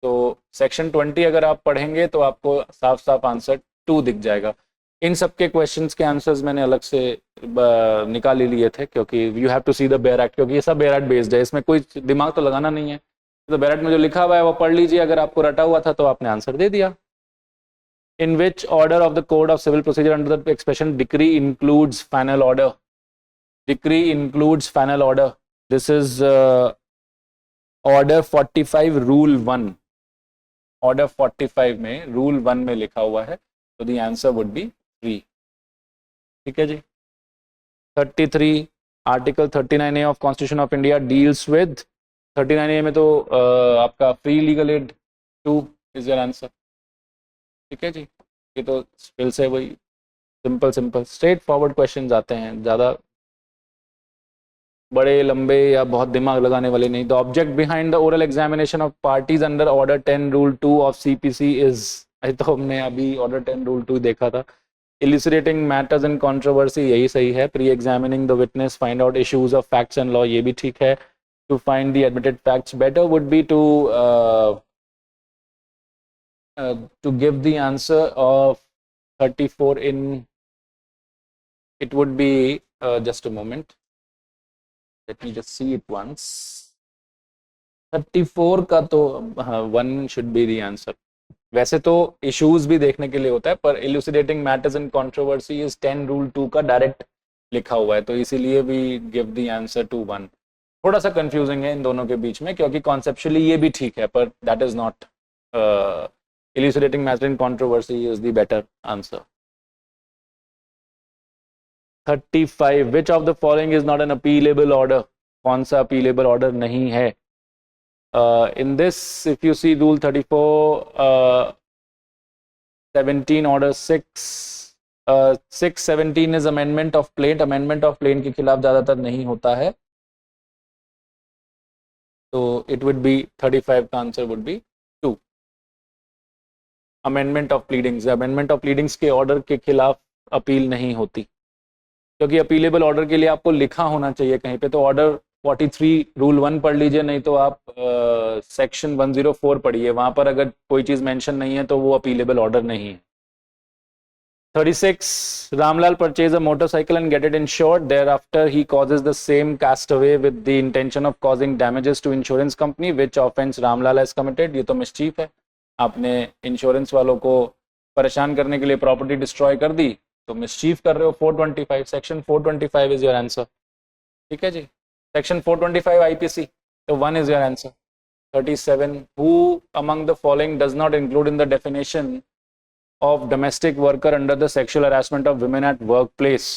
तो सेक्शन 20 अगर आप पढ़ेंगे तो आपको साफ साफ आंसर 2 दिख जाएगा. इन सब के क्वेश्चंस के आंसर्स मैंने अलग से निकाल ही लिए थे क्योंकि you have to see the bare act, क्योंकि ये सब बेयर एक्ट बेस्ड है, इसमें कोई दिमाग तो लगाना नहीं है. तो बेयर एक्ट में जो लिखा हुआ है वो पढ़ लीजिए. अगर आपको रटा हुआ था तो आपने आंसर दे दिया. In which order of the Code of Civil Procedure under the expression decree includes final order? Decree includes final order. This is order 45 rule 1. Order 45 में rule 1 में लिखा हुआ है. So the answer would be 3. ठीक है जी. 33 Article 39A of Constitution of India deals with 39A में तो आपका free legal aid 2 is your answer. ठीक है जी. ये तो फिर से वही simple simple straight forward questions आते हैं, ज़्यादा बड़े लंबे या बहुत दिमाग लगाने वाले नहीं। The object behind the oral examination of parties under order 10 rule 2 of CPC is, तो हमने अभी ऑर्डर 10 रूल 2 देखा था। Elucidating matters in controversy, यही सही है। Pre examining the witness, find out issues of facts and law, ये भी ठीक है। To find the admitted facts, better would be to give the answer of 34 in, it would be just a moment, let me just see it once। 34 का तो 1 should be the answer। वैसे तो issues भी देखने के लिए होता है, पर elucidating matters in controversy is 10 rule 2 का डायरेक्ट लिखा हुआ है, तो इसीलिए we give the answer to 1। थोड़ा सा कंफ्यूजिंग है इन दोनों के बीच में, क्योंकि कॉन्सेप्चुअली ये भी ठीक है, पर that is not, elucidating matter in controversy is the better answer. 35 which of the following is not an appealable order, कौन सा अपीलेबल ऑर्डर नहीं है? In this, if you see rule 34, 17 order 617 is amendment of plaint। amendment of plaint के खिलाफ ज्यादातर नहीं होता है, तो it would be 35 का answer would be 2। amendment of pleadings, amendment of pleadings के ऑर्डर के खिलाफ अपील नहीं होती, क्योंकि अपीलेबल ऑर्डर के लिए आपको लिखा होना चाहिए कहीं पे। तो ऑर्डर 43 रूल 1 पढ़ लीजिए, नहीं तो आप सेक्शन 104 पढ़िए, वहां पर अगर कोई चीज मेंशन नहीं है तो वो अपीलेबल ऑर्डर नहीं है। 36 Ramlal purchase a motorcycle and get it insured, thereafter he causes the same castaway with the intention of causing damages to insurance company, which offense Ramlal has committed? ये तो मिस्चीफ है, आपने इंश्योरेंस वालों को परेशान करने के लिए प्रॉपर्टी डिस्ट्रॉय कर दी, तो मिस्चीफ कर रहे हो। 425, सेक्शन 425 इज योर आंसर। ठीक है जी, Section 425 IPC, so 1 is your answer। 37 who among the following does not include in the definition of domestic worker under the sexual harassment of women at workplace?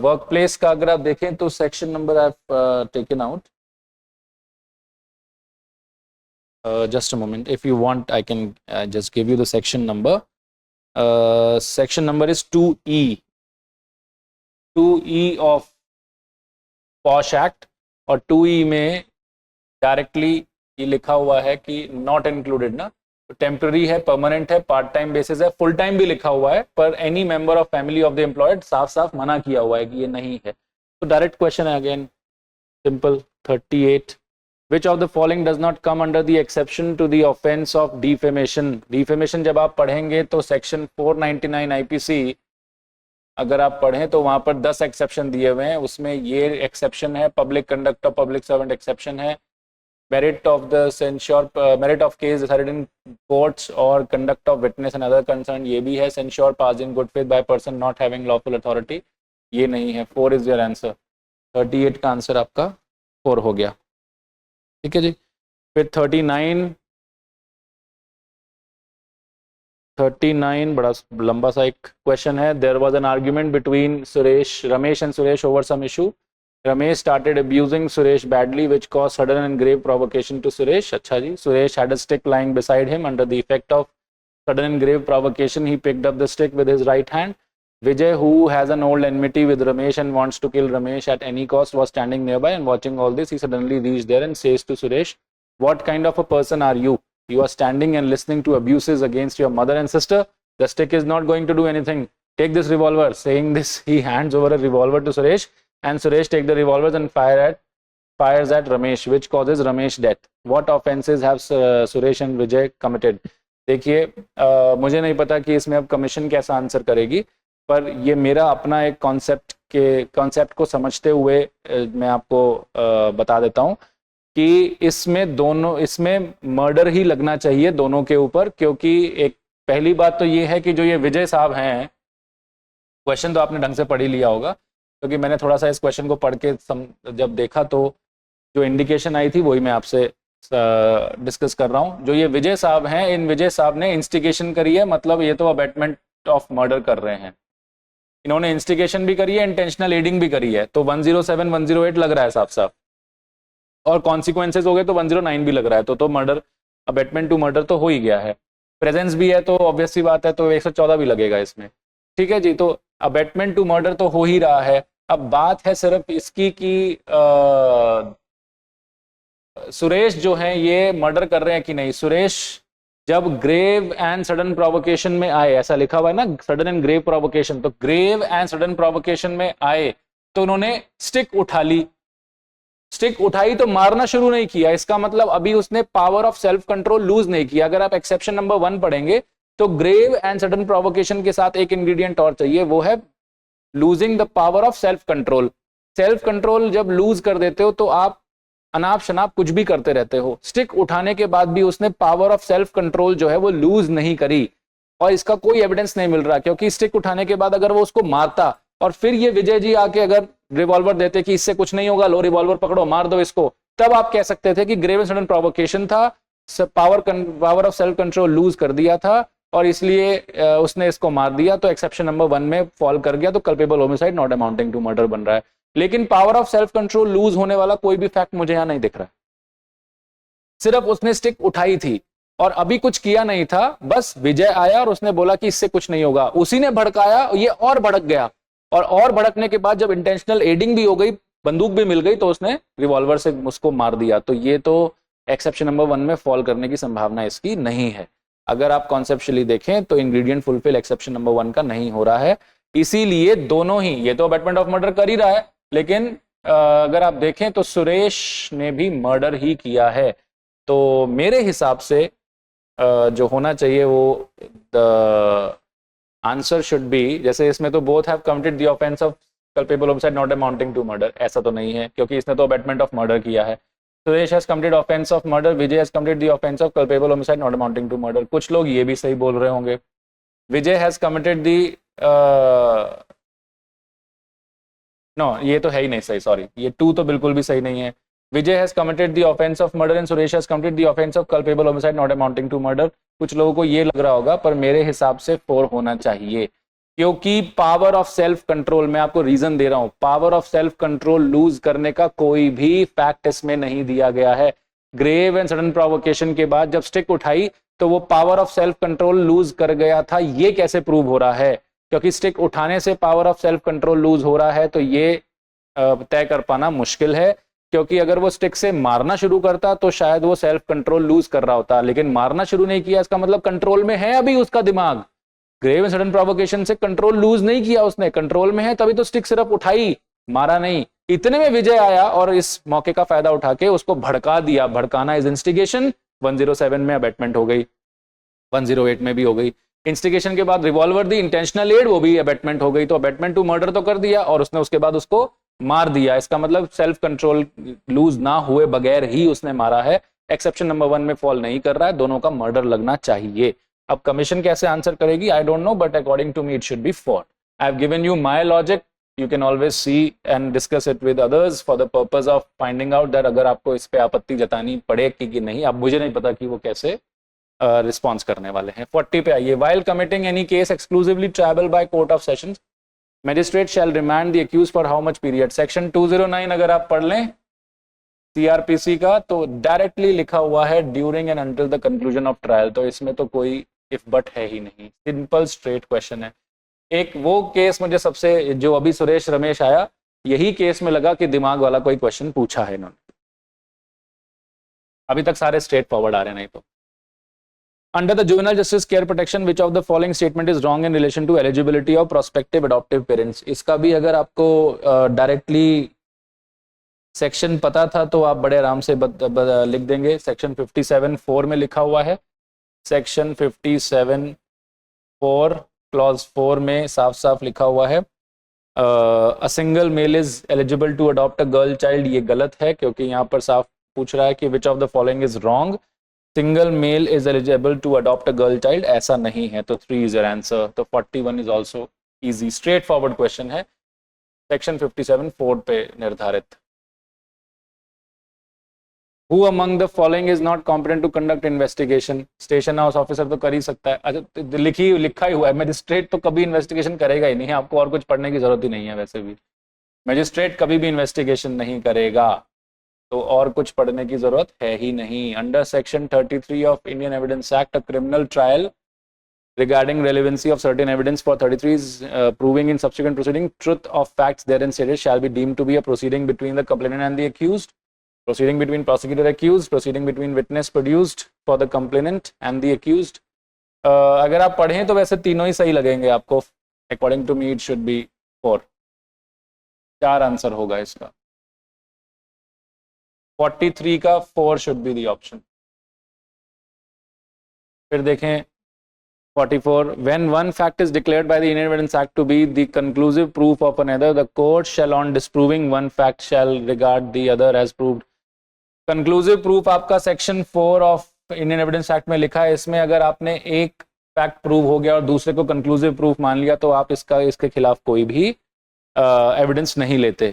Workplace का अगर आप देखें तो section number I've taken out, just a moment, if you want I can just give you the section number। Section number is 2E, 2E of posh act, और 2E में directly ये लिखा हुआ है कि नॉट इंक्लूडेड ना, temporary है, permanent है, पार्ट टाइम बेसिस है, फुल टाइम भी लिखा हुआ है, पर any member of family of the employed साफ साफ मना किया हुआ है कि ये नहीं है। तो डायरेक्ट क्वेश्चन है again, simple. 38 which of the following does not come under the exception to the offence of defamation? Defamation जब आप पढ़ेंगे तो सेक्शन 499 आईपीसी अगर आप पढ़ें तो वहां पर 10 एक्सेप्शन दिए हुए हैं, उसमें ये एक्सेप्शन है, public conduct of public servant exception है, merit of the censure, merit of case decided in courts और conduct of witness and other concern, ये भी है, censure pass in good faith by person not having lawful authority, ये नहीं है। 4 is your answer. 38 का answer आपका 4 हो गया। ठीक है जी, फिर 39 बड़ा लंबा सा एक क्वेश्चन है। There was an argument between Ramesh and Suresh over some issue. Ramesh started abusing Suresh badly which cause sudden and grave provocation to Suresh. अच्छा जी, Suresh had a stick lying beside him under the effect of sudden and grave provocation he picked up the stick with his right hand. Vijay, who has an old enmity with Ramesh and wants to kill Ramesh at any cost, was standing nearby and watching all this. He suddenly reached there and says to Suresh, what kind of a person are you? You are standing and listening to abuses against your mother and sister. The stick is not going to do anything. Take this revolver. Saying this, he hands over a revolver to Suresh, and Suresh takes the revolvers and fires at Ramesh, which causes Ramesh death. What offenses have Suresh and Vijay committed? देखिए, मुझे नहीं पता कि इसमें अब commission कैसा answer करेगी, पर ये मेरा अपना एक कॉन्सेप्ट को समझते हुए मैं आपको बता देता हूँ कि इसमें मर्डर ही लगना चाहिए दोनों के ऊपर, क्योंकि एक पहली बात तो ये है कि जो ये विजय साहब हैं, क्वेश्चन तो आपने ढंग से पढ़ ही लिया होगा, क्योंकि मैंने थोड़ा सा इस क्वेश्चन को पढ़ के जब देखा तो जो इंडिकेशन आई थी वही मैं आपसे डिस्कस कर रहा हूं। जो ये विजय साहब हैं, इन विजय साहब ने इंस्टिगेशन करी है, मतलब ये तो अबेटमेंट ऑफ मर्डर कर रहे हैं। इन्होंने इंस्टिगेशन भी करी है, इंटेंशनल एडिंग भी करी है, तो 107 108 लग रहा है साफ साफ, और कॉन्सिक्वेंसेज हो गए तो 109 भी लग रहा है, तो मर्डर, अबेटमेंट टू मर्डर तो हो ही गया है। प्रेजेंस भी है तो ऑब्वियस सी बात है, तो 114 भी लगेगा इसमें। ठीक है जी। तो अबेटमेंट टू मर्डर तो हो ही रहा है, अब बात है सिर्फ इसकी कि सुरेश जो है ये मर्डर कर रहे हैं कि नहीं। सुरेश जब ग्रेव एंड सडन प्रोवोकेशन में आए, ऐसा लिखा हुआ है ना, सडन एंड ग्रेव प्रोवोकेशन, तो ग्रेव एंड सडन प्रोवोकेशन में आए तो उन्होंने स्टिक उठा ली। स्टिक उठाई तो मारना शुरू नहीं किया, इसका मतलब अभी उसने power of self control lose नहीं किया। अगर आप एक्सेप्शन नंबर 1 पढ़ेंगे तो ग्रेव एंड सडन प्रोवोकेशन के साथ एक इंग्रेडिएंट और चाहिए, वो है losing the power of self control. Self control जब लूज कर देते हो तो आप अनाप शनाप कुछ भी करते रहते हो। स्टिक उठाने के बाद भी उसने पावर ऑफ सेल्फ कंट्रोल जो है वो लूज नहीं करी, और इसका कोई एविडेंस नहीं मिल रहा, क्योंकि स्टिक उठाने के बाद अगर वो उसको मारता और फिर ये विजय जी आके अगर रिवॉल्वर देते कि इससे कुछ नहीं होगा, लो रिवॉल्वर पकड़ो मार दो इसको, तब आप कह सकते थे कि ग्रेव एंड सडन प्रोवोकेशन था, power of self control lose कर दिया था और इसलिए उसने इसको मार दिया, तो एक्सेप्शन नंबर 1 में फॉल कर गया, तो culpable homicide not amounting to murder बन रहा है। लेकिन power of self control lose होने वाला कोई भी फैक्ट मुझे यहां नहीं दिख रहा। सिर्फ उसने स्टिक उठाई थी और अभी कुछ किया नहीं था, बस विजय आया और उसने बोला कि इससे कुछ नहीं होगा, उसी ने भड़काया, ये और भड़क गया, और भड़कने के बाद जब इंटेंशनल एडिंग भी हो गई, बंदूक भी मिल गई, तो उसने रिवॉल्वर से उसको मार दिया। तो ये तो एक्सेप्शन नंबर 1 में फॉल करने की संभावना इसकी नहीं है। अगर आप कॉन्सेप्चुअली देखें तो इंग्रेडिएंट फुलफिल एक्सेप्शन नंबर 1 का नहीं हो रहा है, इसीलिए दोनों ही, ये तो अबेटमेंट ऑफ मर्डर कर ही रहा है, लेकिन अगर आप देखें तो सुरेश ने भी मर्डर ही किया है। तो मेरे हिसाब से जो होना चाहिए वो द आंसर शुड बी, जैसे इसमें तो both have committed the offence of culpable homicide not amounting to murder, ऐसा तो नहीं है क्योंकि इसने तो अबेटमेंट ऑफ मर्डर किया है। Suresh has committed offence of murder, Vijay has committed the offence of culpable homicide not amounting to murder. कुछ लोग ये भी सही बोल रहे होंगे, Vijay has committed the no, ये तो है ही नहीं सही, सॉरी, ये 2 तो बिल्कुल भी सही नहीं है। Vijay has committed the offence of murder and Suresh has committed the offence of culpable homicide not amounting to murder. कुछ लोगों को ये लग रहा होगा, पर मेरे हिसाब से 4 होना चाहिए, क्योंकि पावर ऑफ सेल्फ कंट्रोल, मैं आपको रीजन दे रहा हूं, power of self control lose करने का कोई भी फैक्ट इसमें नहीं दिया गया है। ग्रेव एंड सडन प्रोवोकेशन के बाद जब स्टिक उठाई तो वो power of self control lose कर गया था, ये कैसे प्रूव हो रहा है? क्योंकि स्टिक उठाने से power of self control lose हो रहा है, तो ये तय कर पाना मुश्किल है, क्योंकि अगर वो स्टिक से मारना शुरू करता तो शायद वो सेल्फ कंट्रोल लूज कर रहा होता, लेकिन मारना शुरू नहीं किया, इसका मतलब कंट्रोल में है अभी उसका दिमाग। ग्रेव एंड सडन प्रोवोकेशन से कंट्रोल लूज नहीं किया उसने, कंट्रोल में है, तभी तो स्टिक सिर्फ उठाई, मारा नहीं। इतने में विजय आया और इस मौके का फायदा उठा के उसको भड़का दिया। भड़काना इज इंस्टिगेशन, 107 में अबेटमेंट हो गई, 108 में भी हो गई। इंस्टिगेशन के बाद रिवॉल्वर दी, इंटेंशनल एड, वो भी अबेटमेंट हो गई। तो अबेटमेंट टू मर्डर तो कर दिया और उसने उसके बाद उसको मार दिया, इसका मतलब सेल्फ कंट्रोल लूज ना हुए बगैर ही उसने मारा है। एक्सेप्शन नंबर 1 में फॉल नहीं कर रहा है, दोनों का मर्डर लगना चाहिए। अब कमीशन कैसे आंसर करेगी I don't know, but according to me it should be 4। I have given you my logic, you can always see and discuss it with others for the purpose of finding out that अगर आपको इस पे आपत्ति जतानी पड़ेगी कि नहीं, अब मुझे नहीं पता कि वो कैसे रिस्पॉन्स करने वाले हैं। 40 पे आइए। while committing any case exclusively triable by court of sessions, magistrate shall remand the accused for how much period? Section 209 अगर आप पढ़ लें CRPC का, तो डायरेक्टली लिखा हुआ है during and until the conclusion of trial, तो इसमें तो कोई इफ बट है ही नहीं, सिंपल स्ट्रेट क्वेश्चन है। एक वो केस मुझे सबसे, जो अभी सुरेश रमेश आया, यही केस में लगा कि दिमाग वाला कोई क्वेश्चन पूछा है इन्होंने, अभी तक सारे स्ट्रेट फॉरवर्ड आ रहे हैं। नहीं तो under the juvenile justice care protection which of the following statement is wrong in relation to eligibility of prospective adoptive parents? इसका भी अगर आपको डायरेक्टली सेक्शन पता था तो आप बड़े आराम से लिख देंगे। सेक्शन 57(4) में लिखा हुआ है, सेक्शन 57(4) क्लॉज 4 में साफ साफ लिखा हुआ है a single male is eligible to adopt a girl child. ये गलत है, क्योंकि यहाँ पर साफ पूछ रहा है कि which of the following is wrong, single male is eligible to adopt a girl child, ऐसा नहीं है, तो 3 इज योर आंसर। तो 41 is also easy, straight forward question है, सेक्शन 57(4) पे निर्धारित। Who among the following is not competent to conduct investigation? Station house officer तो कर ही सकता है। अच्छा, लिखा ही हुआ है, मजिस्ट्रेट तो कभी इन्वेस्टिगेशन करेगा ही नहीं, आपको और कुछ पढ़ने की जरूरत ही नहीं है। वैसे भी मजिस्ट्रेट कभी भी इन्वेस्टिगेशन नहीं करेगा, तो और कुछ पढ़ने की जरूरत है ही नहीं। Under section 33 of Indian evidence act, a criminal trial regarding relevancy of certain evidence for 33 is proving in subsequent proceeding, truth of facts therein stated shall be deemed to be a proceeding between the complainant and the accused, proceeding between prosecutor accused, proceeding between witness produced for the complainant and the accused. अगर आप पढ़ें तो वैसे तीनों ही सही लगेंगे आपको. According to me it should be 4. 4 answer होगा इसका. 43 का 4 शुड बी द ऑप्शन. फिर देखें 44. When one fact is declared by the Indian Evidence Act to be the conclusive proof of another, the court shall on disproving one fact shall regard the other as proved. Conclusive proof आपका section 4 of Indian evidence act में लिखा है. इसमें अगर आपने एक fact prove हो गया और दूसरे को कंक्लूसिव प्रूफ मान लिया तो आप इसके खिलाफ कोई भी एविडेंस नहीं लेते.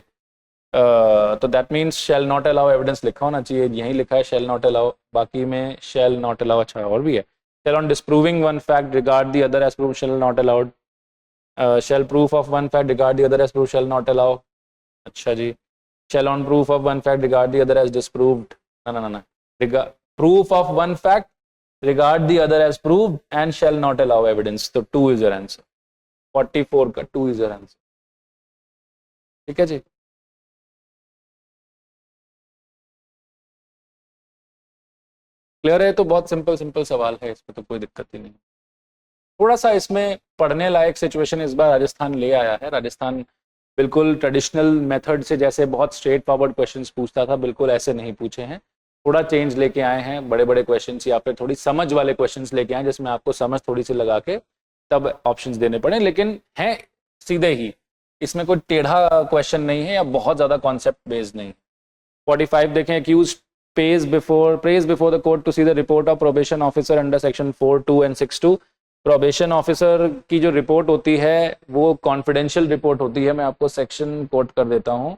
तो that means shall not allow evidence लिखा होना चाहिए. यही लिखा है शैल नॉट अलाउ. बाकी में शैल नॉट अलाउ अच्छा और भी है. Shall on disproving one fact regard the other as proved shall not allowed. Shall proof of one fact regard the other as proved shall not allow. अच्छा जी. Shall on proof of one fact regard the other as disproved. No. Proof of one fact regard the other as proved and shall not allow evidence. So 2 is your answer. 44 का 2 is your answer. ठीक है जी. Clear है. तो बहुत simple सवाल है, इसमें तो कोई दिक्कत ही नहीं. थोड़ा सा इसमें पढ़ने लायक सिचुएशन इस बार राजस्थान ले आया है. राजस्थान बिल्कुल ट्रेडिशनल मेथड से जैसे बहुत स्ट्रेट फॉरवर्ड क्वेश्चंस पूछता था, बिल्कुल ऐसे नहीं पूछे हैं. थोड़ा चेंज लेके आए हैं. बड़े क्वेश्चंस या फिर थोड़ी समझ वाले क्वेश्चंस लेके आए जिसमें आपको समझ थोड़ी सी लगा के तब ऑप्शंस देने पड़े, लेकिन है सीधे ही. इसमें कोई टेढ़ा क्वेश्चन नहीं है या बहुत ज्यादा कॉन्सेप्ट बेस्ड नहीं. 45 देखें. Accused prays before the court to see the report of probation officer under section 4(2) and 6(2). Probation officer की जो रिपोर्ट होती है वो कॉन्फिडेंशियल रिपोर्ट होती है. मैं आपको सेक्शन कोट कर देता हूँ.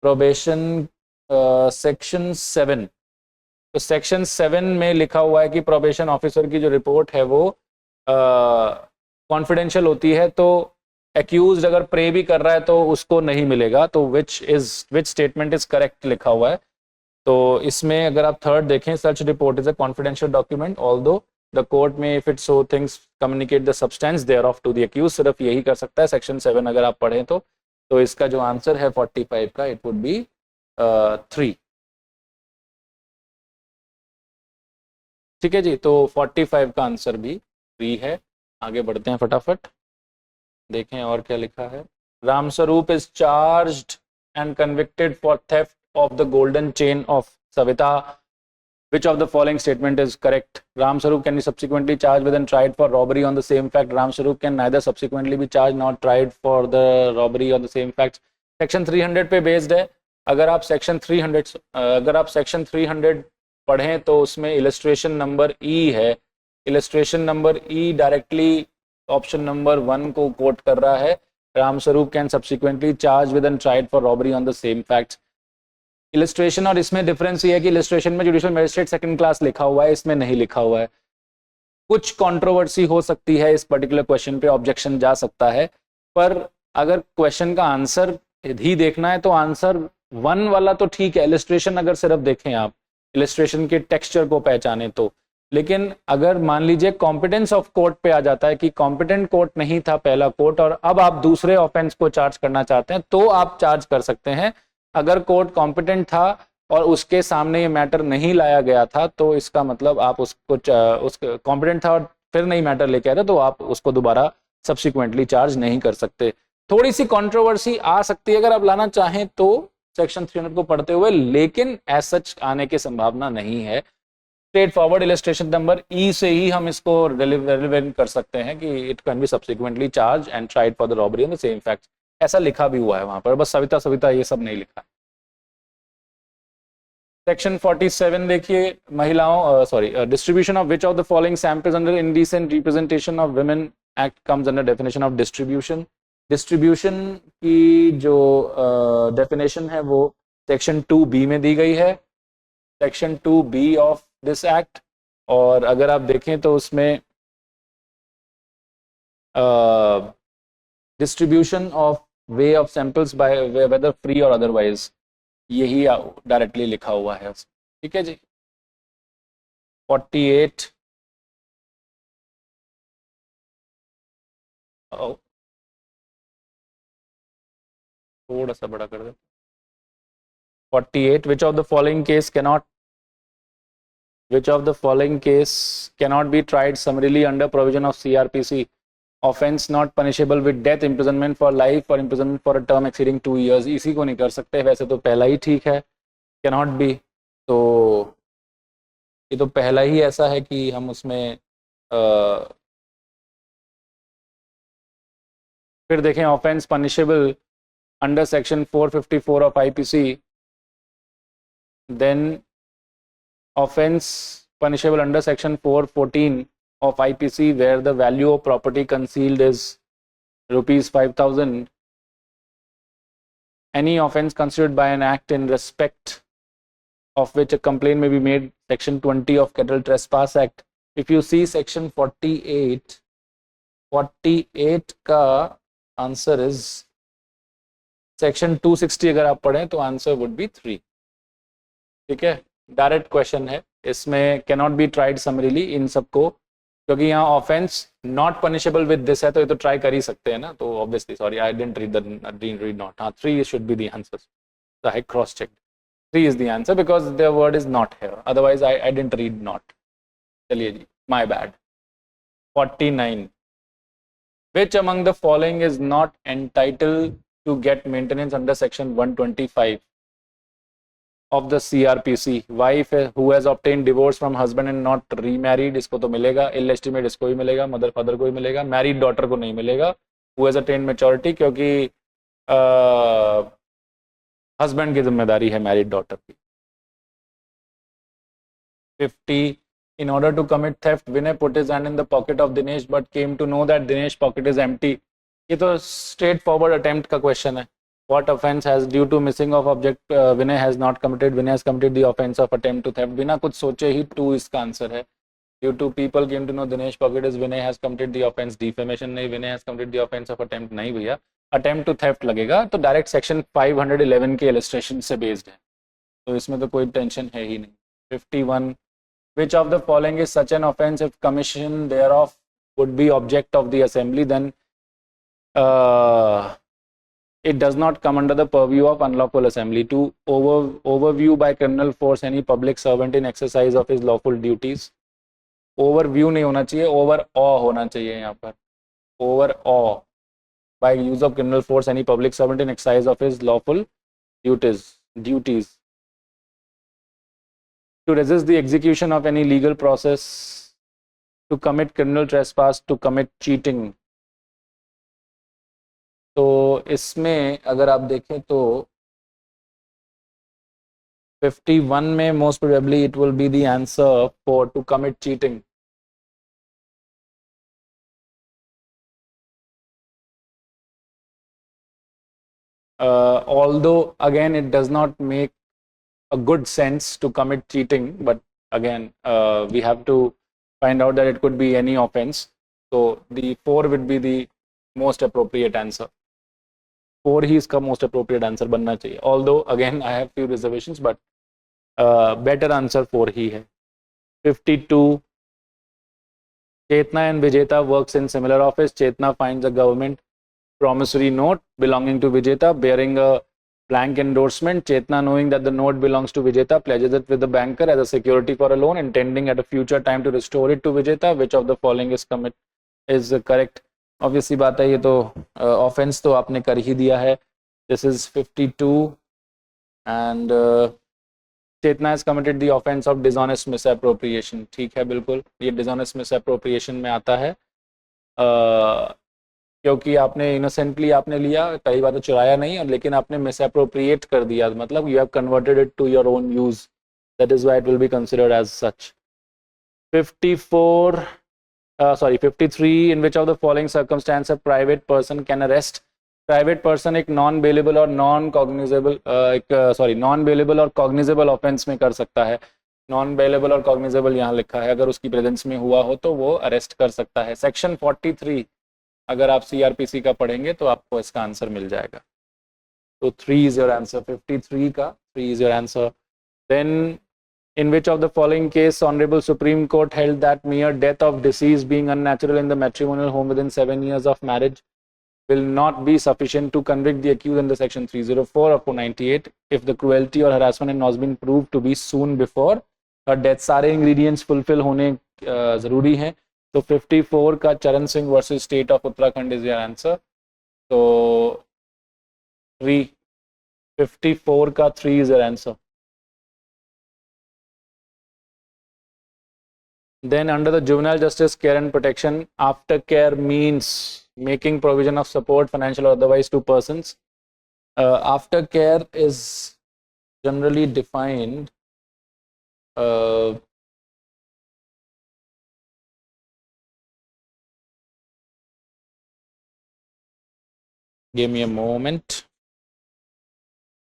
Probation section 7. तो सेक्शन 7 में लिखा हुआ है कि प्रोबेशन ऑफिसर की जो रिपोर्ट है वो कॉन्फिडेंशियल होती है. तो एक्यूज्ड अगर प्रे भी कर रहा है तो उसको नहीं मिलेगा. तो विच स्टेटमेंट इज करेक्ट लिखा हुआ है. तो इसमें अगर आप थर्ड देखें, such report is a confidential document although the court में if it so things communicate the substance thereof to the accused. सिर्फ यही कर सकता है सेक्शन 7 अगर आप पढ़ें तो इसका जो आंसर है 45 का इट वुड बी 3. ठीक है जी. तो 45 का आंसर भी 3 है. आगे बढ़ते हैं फटाफट. देखें और क्या लिखा है. Ramswaroop is charged and convicted for theft of the golden chain of Savita. Which of the following statement is correct? Ram Sarup can be subsequently charged with and tried for robbery on the same fact. Ram Sarup can neither subsequently be charged nor tried for the robbery on the same facts. Section 300 पे based है. अगर आप section 300 पढ़ें तो उसमें illustration number ई है. Illustration number ई directly option number 1 को coat कर रहा है. Ram Swaroop can subsequently charge with and tried for robbery on the same facts. Illustration और इसमें डिफरेंस ये है कि इलस्ट्रेशन में जुडिशियल मजिस्ट्रेट सेकंड क्लास लिखा हुआ है, इसमें नहीं लिखा हुआ है. कुछ कंट्रोवर्सी हो सकती है इस पर्टिकुलर क्वेश्चन पे, ऑब्जेक्शन जा सकता है. पर अगर क्वेश्चन का आंसर ही देखना है तो आंसर 1 वाला तो ठीक है. इलस्ट्रेशन अगर सिर्फ देखें आप, इलस्ट्रेशन के टेक्सचर को पहचाने तो. लेकिन अगर मान लीजिए कॉम्पिटेंस ऑफ कोर्ट पे आ जाता है कि कॉम्पिटेंट कोर्ट नहीं था पहला कोर्ट और अब आप दूसरे ऑफेंस को चार्ज करना चाहते हैं तो आप चार्ज कर सकते हैं. अगर कोर्ट कॉम्पिटेंट था और उसके सामने ये मैटर नहीं लाया गया था तो इसका मतलब आप उसको कॉम्पिटेंट था और फिर नहीं मैटर लेके आया था तो आप उसको दोबारा सब्सिक्वेंटली चार्ज नहीं कर सकते. थोड़ी सी कंट्रोवर्सी आ सकती है अगर आप लाना चाहें तो सेक्शन 300 को पढ़ते हुए, लेकिन एज सच आने की संभावना नहीं है. स्ट्रेट फॉरवर्ड इलस्ट्रेशन नंबर ई से ही हम इसको रेलेवेंट कर सकते हैं कि it can be subsequently charge and tried for the robbery on the same facts. ऐसा लिखा भी हुआ है वहां पर, बस सविता ये सब नहीं लिखा. सेक्शन 47 देखिए. महिलाओं distribution of which of the following samples under indecent representation of women act comes under definition of distribution. Distribution की जो डेफिनेशन है वो सेक्शन 2B में दी गई है, section 2B of this act. और अगर आप देखें तो उसमें distribution of way of samples by whether free और अदरवाइज यही डायरेक्टली लिखा हुआ है. ठीक है जी. 48 थोड़ा सा बड़ा कर दे 48 which of the following case cannot be tried summarily under provision of CRPC offense not punishable with death imprisonment for life or imprisonment for a term exceeding 2 years इसी को नहीं कर सकते वैसे तो पहला ही ठीक है cannot be तो ये तो पहला ही ऐसा है कि हम उसमें फिर देखें offence punishable under section 454 of IPC then offence punishable under section 414 of IPC where the value of property concealed is rupees 5,000. Any offense considered by an act in respect of which a complaint may be made, section 20 of Cattle Trespass Act. If you see section 48 का answer is section 260 अगर आप पढ़ें तो answer would be 3. ठीक है, direct question है, इसमें can not be tried summarily in सबको, क्योंकि यहाँ offence not punishable with this है तो ये तो ट्राई कर ही सकते हैं ना. तो obviously sorry I didn't read not. हाँ 3 should be the answer. I cross checked 3 is the answer because the word is not here, otherwise I didn't read not. चलिए जी, my bad. 49. Which among the following is not entitled to get maintenance under section 125 of the CRPC? Wife who has obtained divorce from husband and not remarried, इसको तो मिलेगा. illegitimate इसको ही मिलेगा, mother father को ही मिलेगा. married daughter को नहीं मिलेगा. who has attained maturity, क्योंकि हस्बैंड की जिम्मेदारी है मैरिड डॉटर की. 50. In order to commit theft, Vinay put his hand in the pocket of Dinesh but came to know that Dinesh pocket is empty. ये तो straight forward attempt का question है. What offense has due to missing of object Vinay has not committed? Vinay has committed the offense of attempt to theft. बिना कुछ सोचे ही 2 इसका answer है. Due to people came to know Dinesh pocket is Vinay has committed the offense. Defamation नहीं, Vinay has committed the offense of attempt नहीं भैया, attempt to theft लगेगा. तो डायरेक्ट सेक्शन 511 के इलस्ट्रेशन से बेस्ड है, तो इसमें तो कोई टेंशन है ही नहीं. 51. Which of the following is such an offense if commission thereof would be object of the assembly, then it does not come under the purview of unlawful assembly. To overview by criminal force any public servant in exercise of his lawful duties. overview नहीं होना चाहिए, overawe होना चाहिए यहाँ पर. overawe by use of criminal force any public servant in exercise of his lawful duties. To resist the execution of any legal process, to commit criminal trespass, to commit cheating. तो इसमें अगर आप देखें तो 51 में most probably it will be the answer for to commit cheating. Although again it does not make a good sense to commit cheating, but again we have to find out that it could be any offense. So the 4 would be the most appropriate answer. 4 ही इसका most appropriate answer बनना चाहिए. Although again I have few reservations, but better answer 4 ही है. 52. Chetna and Vijeta works in similar office. Chetna finds a government promissory note belonging to Vijeta bearing a blank endorsement. Chetna, knowing that the note belongs to Vijeta, pledges it with the banker as a security for a loan, intending at a future time to restore it to Vijeta. Which of the following is correct? Obviously बात है, ये तो offense तो आपने कर ही दिया है. This is 52 and Chetna has committed the offense of dishonest misappropriation. ठीक है, बिल्कुल ये dishonest misappropriation में आता है. क्योंकि आपने इनोसेंटली आपने लिया, कई बार तो चुराया नहीं, लेकिन आपने मिसअप्रोप्रिएट कर दिया, मतलब you have converted it to your own use. That is why it will be considered as such. 53. In which of the following circumstance a private person can arrest. Private person एक नॉन बेलेबल और non bailable और cognizable offence में कर सकता है. Non bailable और cognizable यहाँ लिखा है, अगर उसकी प्रेजेंस में हुआ हो तो वो अरेस्ट कर सकता है. सेक्शन 43 अगर आप CRPC का पढ़ेंगे तो आपको इसका आंसर मिल जाएगा. तो 3 इज योर आंसर. 53 का 3 is your answer. Then In which of the following case Honorable Supreme Court held that mere death of deceased being unnatural in the matrimonial home within 7 years of marriage will not be sufficient to convict the accused under section 304 of 498 if the cruelty or harassment had not been proved to be soon before her death. सारे ingredients fulfill होने जरूरी हैं. तो 54 का चरण Singh versus state of Uttarakhand is your answer. तो 54 का 3 is your answer. Then under the Juvenile Justice Care and Protection, aftercare means making provision of support, financial or otherwise, to persons. Aftercare is generally defined give me a moment.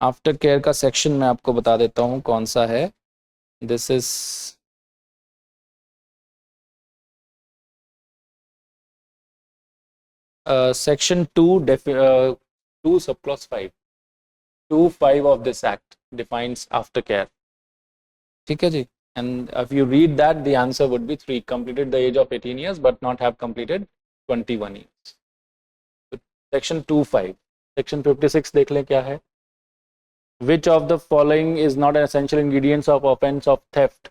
After care का section मैं आपको बता देता हूँ कौन सा है. This is section 2 subclause 5 2(5) of this act defines aftercare. ठीक है जी. And if you read that, the answer would be 3. Completed the age of 18 years but not have completed 21 years. Section 2(5). Section 56 देख लें क्या है. Which of the following is not an essential ingredients of offense of theft?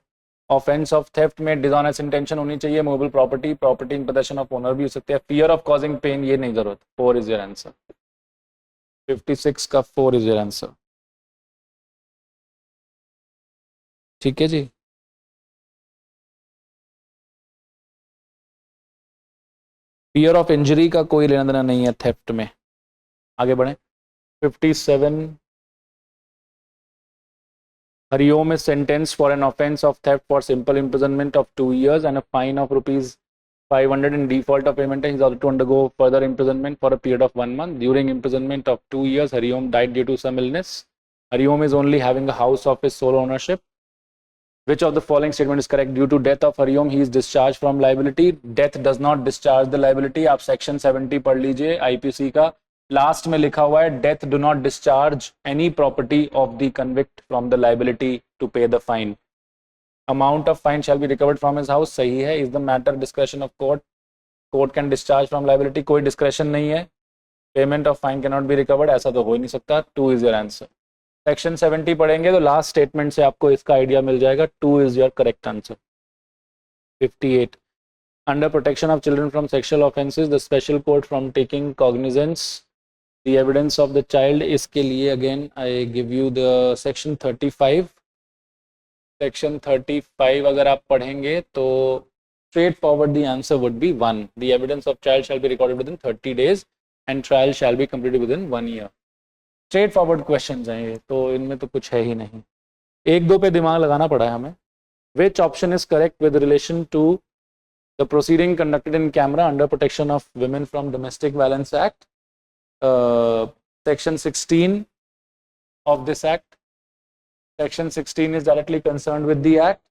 Offense of theft में dishonest intention होनी चाहिए, movable property, property in possession of owner भी हो सकते हैं, fear of causing pain ये नहीं जरूरत. 4 is your answer. 56 का 4 is your answer. ठीक है जी. fear of injury का कोई लेना देना नहीं है theft में. आगे बढ़े. 57 Hariom is sentenced for an offence of theft for simple imprisonment of 2 years and a fine of ₹500 in default of payment. He is ordered to undergo further imprisonment for a period of 1 month. During imprisonment of 2 years, Hariom died due to some illness. Hariom is only having a house of his sole ownership. Which of the following statement is correct? Due to death of Hariom, he is discharged from liability. Death does not discharge the liability. आप section 70 पढ़ लीजिए IPC का. Last में लिखा हुआ है death do not discharge any property of the convict from the liability to pay the fine. Amount of fine shall be recovered from his house. सही है. Is the matter discretion of court. Court can discharge from liability. कोई discretion नहीं है. Payment of fine can not be recovered. ऐसा तो हो ही नहीं सकता. 2 इज योर आंसर. सेक्शन 70 पढ़ेंगे तो लास्ट स्टेटमेंट से आपको इसका आइडिया मिल जाएगा. 2 is your correct answer. 58 under protection of children from sexual offences the special court from taking cognizance the evidence of the child. इसके लिए again I give you the section 35. section 35 अगर आप पढ़ेंगे तो straight forward the answer would be 1. The evidence of child shall be recorded within 30 days and trial shall be completed within 1 year. Straight forward questions हैं ये तो, इनमें तो कुछ है ही नहीं. 1-2 पे दिमाग लगाना पड़ा है हमें. Which option is correct with relation to the proceeding conducted in camera under protection of women from domestic violence act? Section 16 of this act. Section 16 is directly concerned with the act.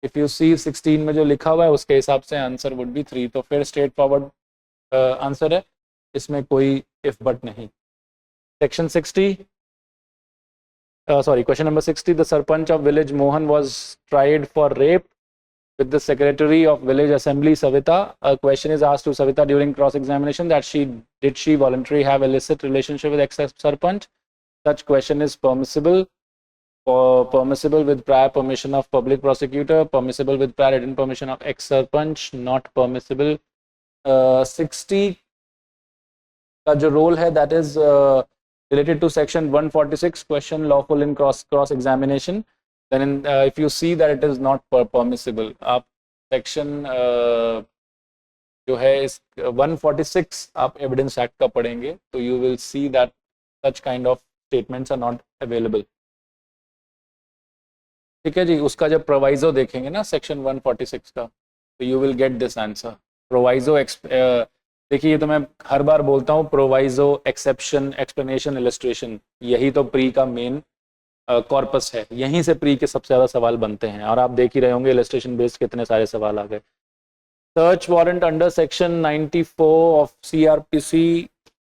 If you see 16 में जो लिखा हुआ है उसके हिसाब से answer would be 3. तो फिर स्ट्रेट फॉरवर्ड आंसर है, इसमें कोई if but नहीं. Section 60 question number 60. The Sarpanch of village Mohan was tried for rape with the secretary of village assembly Savita. A question is asked to Savita during cross examination that did she voluntarily have illicit relationship with ex Sarpanch? Such question is permissible with prior permission of public prosecutor, permissible with prior written permission of ex Sarpanch, not permissible. 60 का जो role है that is related to section 146 question lawful in cross examination. Then if you see that it is not permissible, आप section जो है इस 146 आप evidence act का पढ़ेंगे तो you will see that such kind of statements are not available. ठीक है जी. उसका जब proviso देखेंगे ना section 146 का तो you will get this answer. Proviso देखिए ये तो मैं हर बार बोलता हूँ, proviso, exception, explanation, illustration, यही तो प्री का मेन कॉर्पस है. यहीं से प्री के सबसे ज़्यादा सवाल बनते हैं और आप देख ही रहे होंगे इलस्ट्रेशन बेस्ड कितने सारे सवाल आ गए. Search warrant under section 94 of CRPC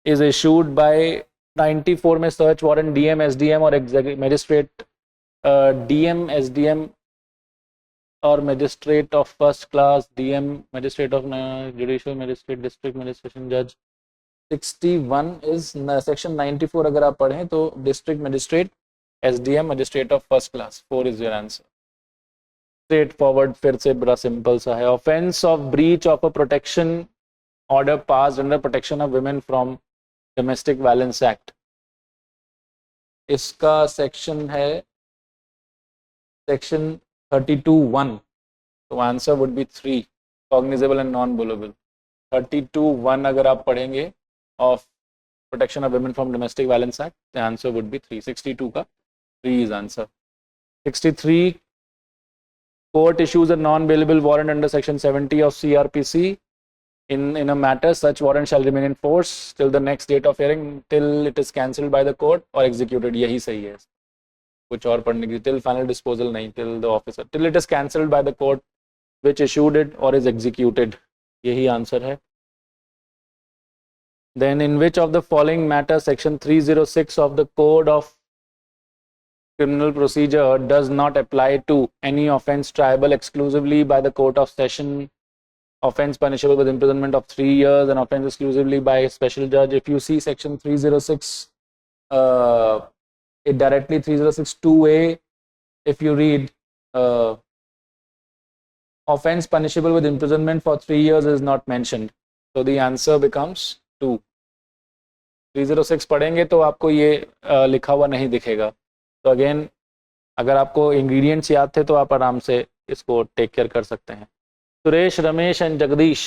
is issued by 94 में सर्च वारंट DM, SDM और magistrate. DM, SDM or magistrate of first class, DM, magistrate of judicial magistrate, district magistrate judge. 61 is section 94 अगर आप पढ़ें तो district magistrate, SDM, magistrate of first class. 4 is your answer. Straightforward, फिर से बड़ा simple सा है. Offence of breach of a protection order pass under protection of women from domestic violence act. इसका सेक्शन है सेक्शन 32(1). तो answer would be 3, cognizable and non bailable. 32(1) अगर आप पढ़ेंगे of protection of women from domestic violence act, the answer would be 3. 62 का 3 is answer. 63, court issues a non-bailable warrant under section 70 of CRPC in a matter. Such warrant shall remain in force till the next date of hearing, till it is cancelled by the court or executed. यही सही है. कुछ और पढ़ने की, till final disposal नहीं, till the officer, till it is cancelled by the court which issued it or is executed. यही answer है. Then in which of the following matter section 306 of the code of criminal procedure does not apply to any offence triable exclusively by the court of session, offence punishable with imprisonment of 3 years, and offence exclusively by a special judge. If you see section 306, it directly 306(2)(a), if you read offence punishable with imprisonment for 3 years is not mentioned, so the answer becomes 2. 306 पढ़ेंगे तो आपको ये लिखा हुआ नहीं दिखेगा. तो again अगर आपको इंग्रेडिएंट्स याद थे तो आप आराम से इसको टेक केयर कर सकते हैं. Suresh, Ramesh and Jagdish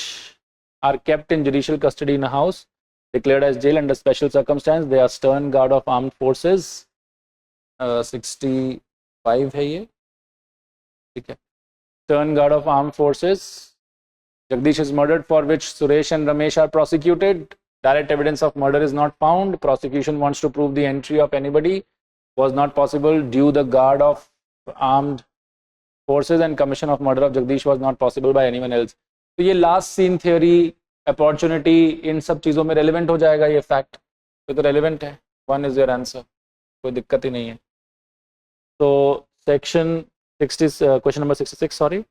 are kept in judicial custody in house declared as jail under special circumstance. They are stern guard of armed forces. 65 है ये, ठीक है. Stern guard of armed forces. Jagdish is murdered, for which Suresh and Ramesh are prosecuted. Direct evidence of murder is not found. Prosecution wants to prove the entry of anybody was not possible due the guard of armed forces, and commission of murder of Jagdish was not possible by anyone else. तो ये last scene theory, opportunity, इन सब चीज़ों में relevant हो जाएगा ये fact. तो relevant है. 1 इज योर आंसर, कोई दिक्कत ही नहीं है. तो section 60, question number 66, sorry.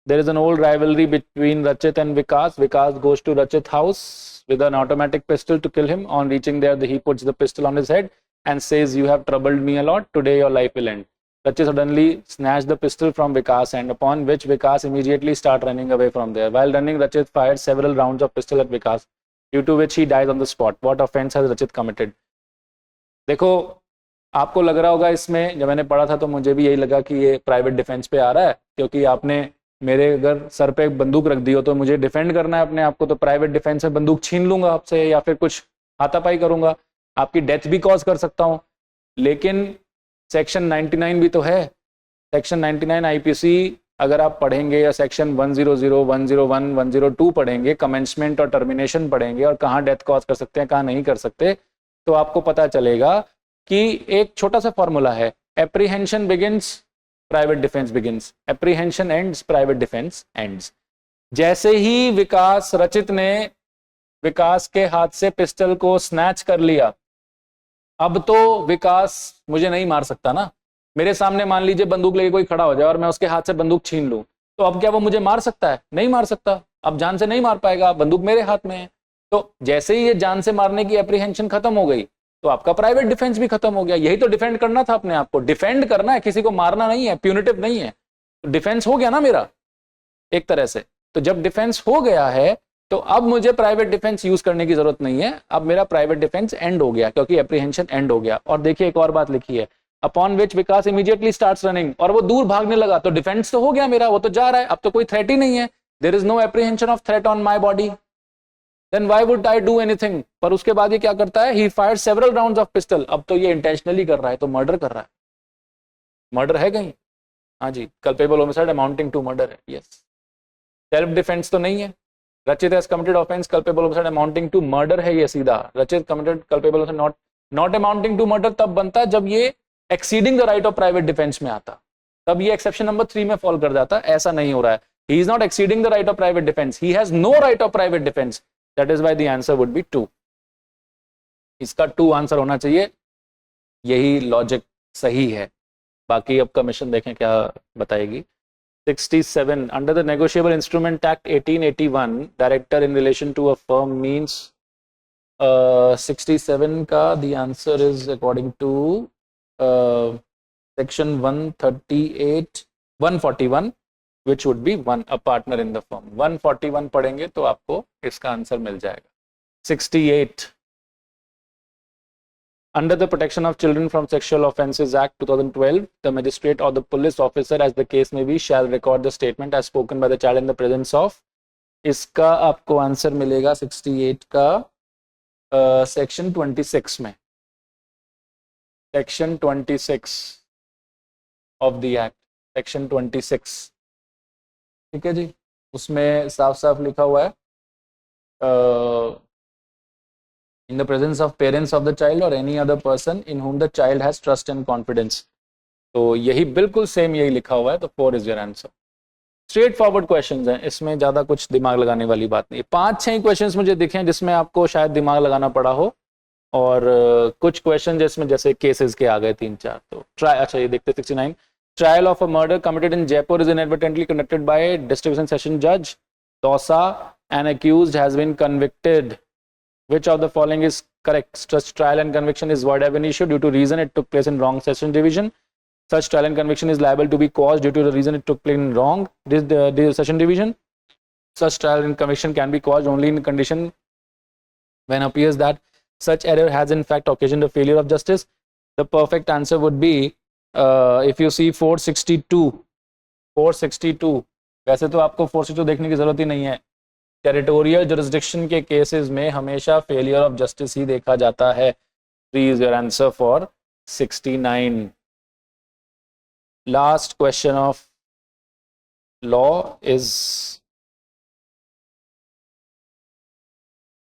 There is an old rivalry between Rachit and Vikas. Vikas goes to Rachit's house with an automatic pistol to kill him. On reaching there, he puts the pistol on his head and says, "You have troubled me a lot. Today your life will end." Rachit suddenly snatched the pistol from Vikas, and upon which Vikas immediately started running away from there. While running, Rachit fired several rounds of pistol at Vikas, due to which he dies on the spot. What offense has Rachit committed? देखो, आपको लग रहा होगा इसमें, जब मैंने पढ़ा था तो मुझे भी यही लगा कि ये प्राइवेट डिफेंस पे आ रहा है, क्योंकि आपने मेरे अगर सर पे बंदूक रख दी हो तो मुझे डिफेंड करना है अपने आप को, तो प्राइवेट डिफेंस में बंदूक छीन लूंगा आपसे या फिर कुछ हाथापाई करूंगा, आपकी डेथ भी कॉज कर सकता हूं. लेकिन सेक्शन 99 भी तो है. सेक्शन 99 आईपीसी अगर आप पढ़ेंगे, या सेक्शन 100, 101, 102 पढ़ेंगे, कमेंसमेंट और टर्मिनेशन पढ़ेंगे, और कहाँ डेथ कॉज कर सकते हैं कहाँ नहीं कर सकते, तो आपको पता चलेगा कि एक छोटा सा फॉर्मूला है. Apprehension begins, private defence begins. Apprehension ends, private defence ends. जैसे ही विकास, रचित ने विकास के हाथ से पिस्टल को स्नैच कर लिया, अब तो विकास मुझे नहीं मार सकता ना. मेरे सामने मान लीजिए बंदूक लेके कोई खड़ा हो जाए और मैं उसके हाथ से बंदूक छीन लूं, तो अब क्या वो मुझे मार सकता है? नहीं मार सकता. अब जान से नहीं मार पाएगा, बंदूक मेरे हाथ में है. तो जैसे ही ये जान से मारने की एप्रीहेंशन खत्म हो गई तो आपका प्राइवेट डिफेंस भी खत्म हो गया. यही तो डिफेंड करना था अपने आप को. डिफेंड करना है, किसी को मारना नहीं है, प्यूनिटिव नहीं है. तो डिफेंस हो गया ना मेरा एक तरह से. तो जब डिफेंस हो गया है तो अब मुझे प्राइवेट डिफेंस यूज करने की जरूरत नहीं है. अब मेरा प्राइवेट डिफेंस एंड हो गया, क्योंकि एप्रीहेंशन एंड हो गया. और देखिए एक और बात लिखी है, upon which Vikas immediately starts running, और वो दूर भागने लगा. तो डिफेंस तो हो गया मेरा, वो तो जा रहा है, अब तो कोई थ्रेट ही नहीं है. There is no apprehension of threat on my body. Then why would I do anything? पर उसके बाद ये क्या करता है? He fired several rounds of pistol. अब तो ये इंटेंशनली कर रहा है, तो मर्डर कर रहा है. मर्डर है कहीं? हाँ जी, culpable homicide amounting to murder है. Yes. सेल्फ डिफेंस तो नहीं है. रचित has committed offense culpable homicide amounting to murder है ये सीधा. रचित committed culpable homicide not amounting to murder तब बनता जब ये exceeding the right of private defense में आता, तब ये एक्सेप्शन नंबर 3 में फॉल कर जाता. ऐसा नहीं हो रहा है. He is not exceeding the right of private defense. He has no right of private defense. That is why the answer would be 2. इसका 2 आंसर होना चाहिए. यही लॉजिक सही है. बाकी अब कमीशन देखें क्या बताएगी. 67 under the Negotiable Instrument Act 1881 director in relation to a firm means 67 का the answer is according to section 141 which would be one a partner in the firm. 141 पढ़ेंगे तो आपको इसका आंसर मिल जाएगा. 68 under the Protection of Children from Sexual Offences Act 2012, the magistrate or the police officer, as the case may be, shall record the statement as spoken by the child in the presence of. इसका आपको answer मिलेगा 68 का section 26 में. Section 26 of the act, section 26. ठीक है जी, उसमें साफ साफ लिखा हुआ है in the presence of parents of the child or any other person in whom the child has trust and confidence. तो यही बिल्कुल सेम यही लिखा हुआ है. तो 4 is your answer. Straight forward questions हैं, इसमें ज़्यादा कुछ दिमाग लगाने वाली बात नहीं. 5-6 क्वेश्चंस मुझे दिखे हैं जिसमें आपको शायद दिमाग लगाना पड़ा हो, और कुछ क्वेश्चन जिसमें जैसे केसेस के आ गए 3-4. तो ट्राई, अच्छा ये देखते 69. Trial of a murder committed in Jaipur is inadvertently conducted by district session जज Dausa and accused has been convicted. Which of the following is correct? Such trial and conviction is void ab initio due to reason it took place in wrong session division. Such trial and conviction is liable to be caused due to the reason it took place in wrong session division. Such trial and conviction can be caused only in condition when appears that such error has in fact occasioned a failure of justice. The perfect answer would be if you see 462. 462. वैसे तो आपको 462 देखने की जरूरत ही नहीं है. Territorial jurisdiction के cases में हमेशा फेलियर ऑफ जस्टिस ही देखा जाता है. 3 is your answer for 69. Last question of law is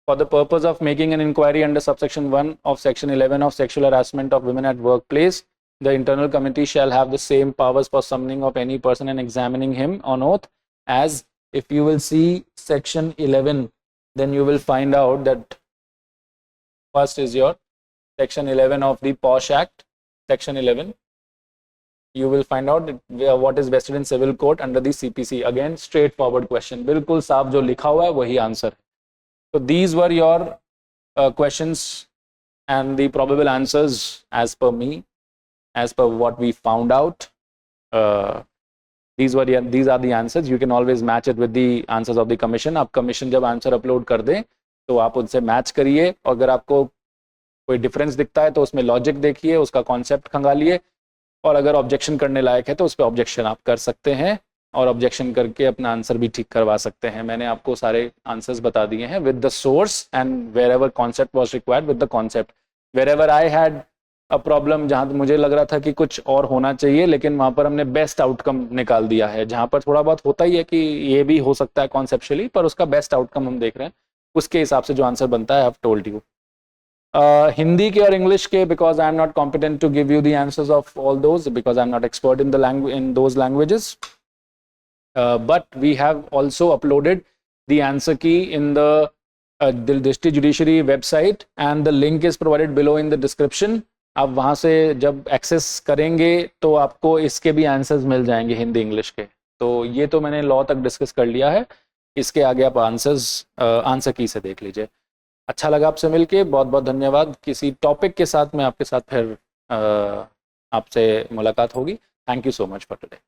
for the purpose of making an inquiry under subsection 1 of section 11 of sexual harassment of women at workplace, the internal committee shall have the same powers for summoning of any person and examining him on oath as. If you will see section 11, then you will find out that first is your section 11 of the POSH Act. Section 11, you will find out what is vested in civil court under the CPC. Again, straightforward question. बिल्कुल साफ जो लिखा हुआ है वही answer. So these were your questions and the probable answers as per me, as per what we found out. These are the answers. You can always match it with the answers of the commission. आप commission जब answer upload कर दें तो आप उनसे match करिए, और अगर आपको कोई डिफरेंस दिखता है तो उसमें लॉजिक देखिए, उसका कॉन्सेप्ट खंगालिए, और अगर ऑब्जेक्शन करने लायक है तो उस पर ऑब्जेक्शन आप कर सकते हैं, और ऑब्जेक्शन करके अपना आंसर भी ठीक करवा सकते हैं. मैंने आपको सारे आंसर्स बता दिए हैं with the source and wherever concept was required with the concept. Wherever I had a problem, जहाँ मुझे लग रहा था कि कुछ और होना चाहिए, लेकिन वहाँ पर हमने बेस्ट आउटकम निकाल दिया है. जहाँ पर थोड़ा बहुत होता ही है कि ये भी हो सकता है कॉन्सेप्चुअली, पर उसका बेस्ट आउटकम हम देख रहे हैं, उसके हिसाब से जो आंसर बनता है I have told you. Hindi के और इंग्लिश के, because I am not competent to give you the answers of all those, because I am not expert in the language in those languages, but we have also uploaded the answer key in the district judiciary website and the link is provided below in the description. आप वहाँ से जब access करेंगे तो आपको इसके भी answers मिल जाएंगे हिंदी इंग्लिश के. तो ये तो मैंने लॉ तक डिस्कस कर लिया है, इसके आगे आप आंसर की से देख लीजिए. अच्छा लगा आपसे मिलके, बहुत बहुत धन्यवाद. किसी टॉपिक के साथ मैं आपके साथ फिर आपसे मुलाकात होगी. Thank you so much for today.